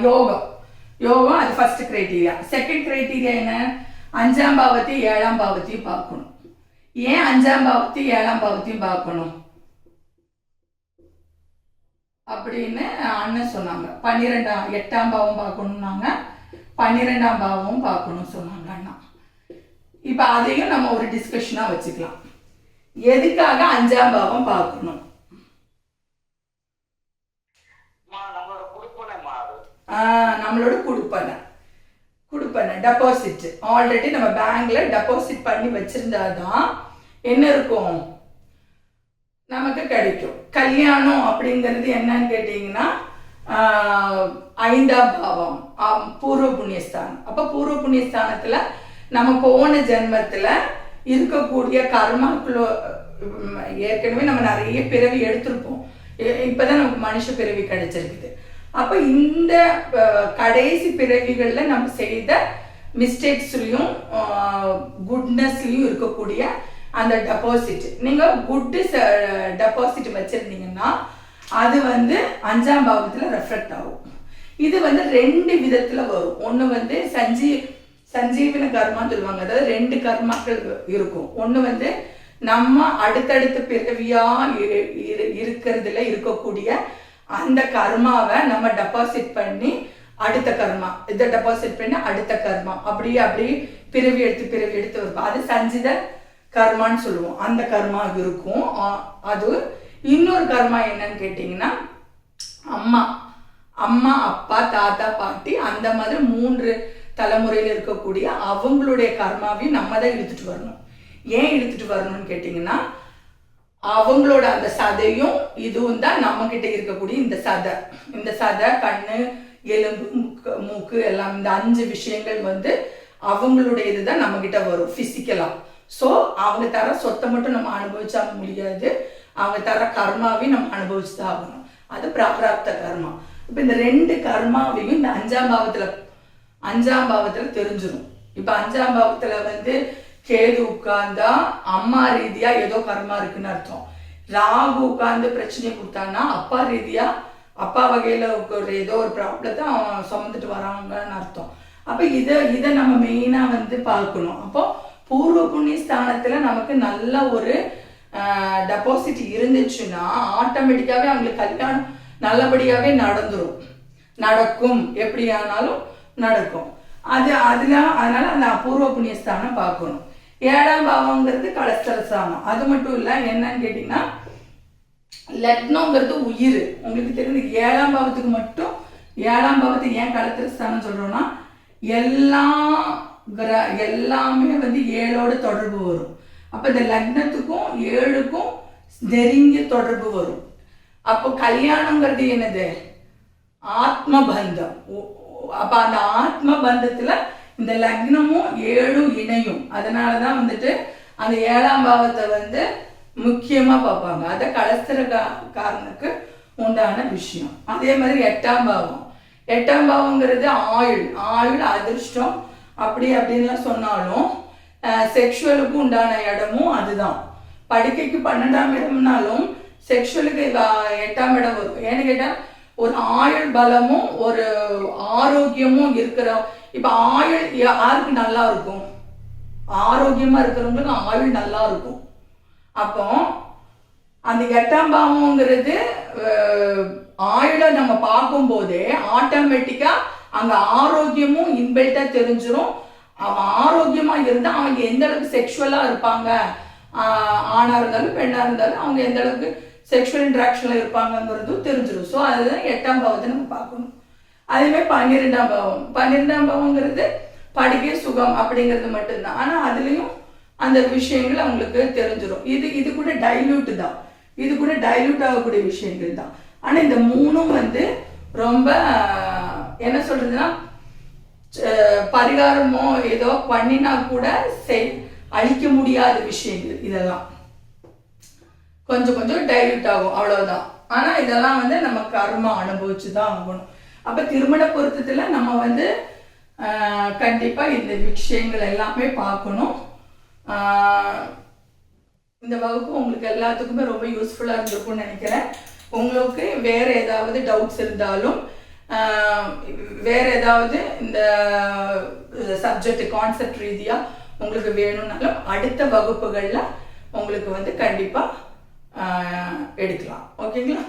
யோகம் அது ஃபர்ஸ்ட் கிரைட்டீரியா. செகண்ட் கிரைட்டீரியா என்ன? 5ஆம் பாவத்தையும் 7ஆம் பாவத்தையும் பார்க்கணும். ஏன் 5ஆம் பாவத்தையும் 7ஆம் பாவத்தையும் பார்க்கணும் அப்படின்னு அண்ணன் சொன்னாங்க. 8ஆம் பாவம் பார்க்கணும்னாங்க, 12ஆம் பாவமும் பார்க்கணும் சொன்னாங்க அண்ணா. இப்ப அதையும் நம்ம ஒரு டிஸ்கஷனா வச்சுக்கலாம். எதுக்காக 5ஆம் பாவம் பார்க்கணும்? நம்மளோட குடுப்பனை டெபாசிட் ஆல்ரெடி நம்ம பேங்க்ல டெபாசிட் பண்ணி வச்சிருந்தாதான் என்ன இருக்கும், நமக்கு கிடைக்கும். கல்யாணம் அப்படிங்கிறது என்னன்னு கேட்டீங்கன்னா 5ஆம் பாவம் பூர்வ புண்ணியஸ்தானம். அப்ப பூர்வ புண்ணியஸ்தானத்துல நம்ம போன ஜென்மத்துல இருக்கக்கூடிய கர்மாக்குள்ள ஏற்கனவே நம்ம நிறைய பிறவி எடுத்திருப்போம். இப்பதான் நமக்கு மனுஷ பிறவி கிடைச்சிருக்குது. அப்ப இந்த கடைசி பிறவிகள்ல நம்ம செய்த மிஸ்டேக்ஸ்லயும் குட்னஸ்லயும் இருக்கக்கூடிய அந்த டெபாசிட், நீங்க குட் டெபாசிட் வச்சிருந்தீங்கன்னா அது வந்து 5ஆம் பாவத்துல ரெஃப்ளெக்ட் ஆகும். இது வந்து 2 விதத்துல வரும். ஒண்ணு வந்து சஞ்சீவன கர்மான்னு சொல்லுவாங்க. அதாவது 2 கர்மாக்கள் இருக்கும். ஒண்ணு வந்து நம்ம அடுத்தடுத்த பிறவியா இருக்கிறதுல இருக்கக்கூடிய அந்த கர்மாவை நம்ம டெபாசிட் பண்ணி அடுத்த கர்மா, இதை டெபாசிட் பண்ணி அடுத்த கர்மா, அப்படி பிறவி எடுத்து இருக்கும். அது சஞ்சித கர்மான்னு சொல்லுவோம். அந்த கர்மா இருக்கும். அது இன்னொரு கர்மா என்னன்னு கேட்டீங்கன்னா, அம்மா அப்பா தாத்தா பாட்டி அந்த மாதிரி 3 தலைமுறையில் இருக்கக்கூடிய அவங்களுடைய கர்மாவையும் நம்ம தான் இழுத்துட்டு வரணும். ஏன் இழுத்துட்டு வரணும்னு கேட்டீங்கன்னா, அவங்களோட அந்த சதையும் இதுவும் தான் நம்ம கிட்ட இருக்கக்கூடிய இந்த சதை கண்ணு எலும்பு மூக்கு எல்லாம், இந்த 5 விஷயங்கள் வந்து அவங்களுடைய இதுதான் நம்ம கிட்ட வரும் பிசிக்கலா. ஸோ அவங்க தர சொத்தை மட்டும் நம்ம அனுபவிச்சா முடியாது, அவங்க தர கர்மாவையும் நம்ம அனுபவிச்சுதான் ஆகணும். அது பிராப்த கர்மா. இப்ப இந்த 2 கர்மாவையும் இந்த 5ஆம் பாவத்துல தெரிஞ்சிடும். இப்ப 5ஆம் பாவத்துல வந்து கேது உட்கார்ந்தா அம்மா ரீதியா ஏதோ கர்மா இருக்குன்னு அர்த்தம். ராகு உட்கார்ந்து பிரச்சனையை கொடுத்தான்னா அப்பா ரீதியா அப்பா வகையில ஏதோ ஒரு ப்ராப்ளத்தை அவன் சுமந்துட்டு வராங்கன்னு அர்த்தம். அப்ப இதை நம்ம மெயினா வந்து பார்க்கணும். அப்போ பூர்வ புண்ணிய ஸ்தானத்துல நமக்கு நல்ல ஒரு டெபாசிட் இருந்துச்சுன்னா ஆட்டோமேட்டிக்காவே அவங்களுக்கு கல்யாணம் நல்லபடியாவே நடக்கும். எப்படி ஆனாலும் நடக்கும். அதனால அந்த அபூர்வ புண்ணிய ஸ்தானம் பார்க்கணும். 7ஆம் பாவம்ங்கிறது கலஸ்தர ஸ்தானம். அது மட்டும் இல்ல, என்னன்னு கேட்டீங்கன்னா லக்னம்ங்கிறது உயிர். உங்களுக்கு தெரிஞ்சு 7ஆம் பாவத்துக்கு மட்டும் 7ஆம் பாவத்துக்கு ஏன் கலஸ்தர ஸ்தானம் சொல்றோம்னா, எல்லாமே வந்து 7ஓட தொடர்பு வரும். அப்ப இந்த லக்னத்துக்கும் 7க்கும் நெருங்கிய தொடர்பு வரும். அப்போ கல்யாணங்கிறது என்னது? ஆத்ம பந்தம். அப்ப அந்த ஆத்ம பந்தத்துல இந்த லக்னமும் 7ம் இணையும். அதனாலதான் வந்துட்டு அந்த 7ஆம் பாவத்தை வந்து முக்கியமா பார்ப்பாங்க. அத கலஸ்தரக்காரனுக்கு உண்டான விஷயம். அதே மாதிரி 8ஆம் பாவம்ங்கிறது ஆயுள் அதிர்ஷ்டம் அப்படின்லாம் சொன்னாலும் செக்ஷுவலுக்கு உண்டான இடமும் அதுதான். படுக்கைக்கு 12ஆம் இடம்னாலும் செக்ஷுவலுக்கு 8ஆம் இடம் வரும். ஏன்னு கேட்டா ஒரு ஆயுள் பலமும் ஒரு ஆரோக்கியமும் இருக்கிற. இப்ப ஆயுள் யாருக்கு நல்லா இருக்கும்? ஆரோக்கியமா இருக்கிறவங்களுக்கு ஆயுள் நல்லா இருக்கும். அப்போ அந்த 8ஆம் பாவம்ங்கிறது ஆயுளை நம்ம பார்க்கும் போதே ஆட்டோமேட்டிக்கா அங்க ஆரோக்கியமும் இன்பில்ட்டா தெரிஞ்சிடும். அவன் ஆரோக்கியமா இருந்தா அவங்க எந்த அளவுக்கு செக்ஷுவலா இருப்பாங்க, ஆணா இருந்தாலும் பெண்ணா இருந்தாலும் அவங்க எந்த அளவுக்கு செக்ஷுவல் இன்ட்ராக்ஷன்ல இருப்பாங்கிறதும் தெரிஞ்சிடும். ஸோ அதுதான் 8ஆம் பாவத்தை நம்ம பார்க்கணும். அதே மாதிரி 12ஆம் பாவங்கிறது படிக்க சுகம் அப்படிங்கிறது மட்டும்தான். ஆனா அதுலயும் அந்த விஷயங்கள் அவங்களுக்கு தெரிஞ்சிடும். இது கூட டைல்யூட் தான். இது கூட டைல்யூட் ஆகக்கூடிய விஷயங்கள் தான். ஆனா இந்த 3ம் வந்து ரொம்ப என்ன சொல்றதுன்னா, பரிகாரமோ ஏதோ பண்ணினா கூட அழிக்க முடியாத விஷயங்கள். இதெல்லாம் கொஞ்சம் டைல்யூட் ஆகும், அவ்வளவுதான். ஆனா இதெல்லாம் வந்து நம்ம கர்மா அனுபவிச்சுதான் ஆகணும். அப்ப திருமண பொருத்தத்துல நம்ம வந்து கண்டிப்பா இந்த விஷயங்கள் எல்லாமே பார்க்கணும். இந்த வகுப்பு உங்களுக்கு எல்லாத்துக்குமே ரொம்ப யூஸ்ஃபுல்லா இருந்திருக்கும்னு நினைக்கிறேன். உங்களுக்கு வேற ஏதாவது டவுட்ஸ் இருந்தாலும், வேற ஏதாவது இந்த சப்ஜெக்ட் கான்செப்ட் ரீதியா உங்களுக்கு வேணும்னாலும் அடுத்த வகுப்புகள்ல உங்களுக்கு வந்து கண்டிப்பா எடுக்கலாம். ஓகேங்களா?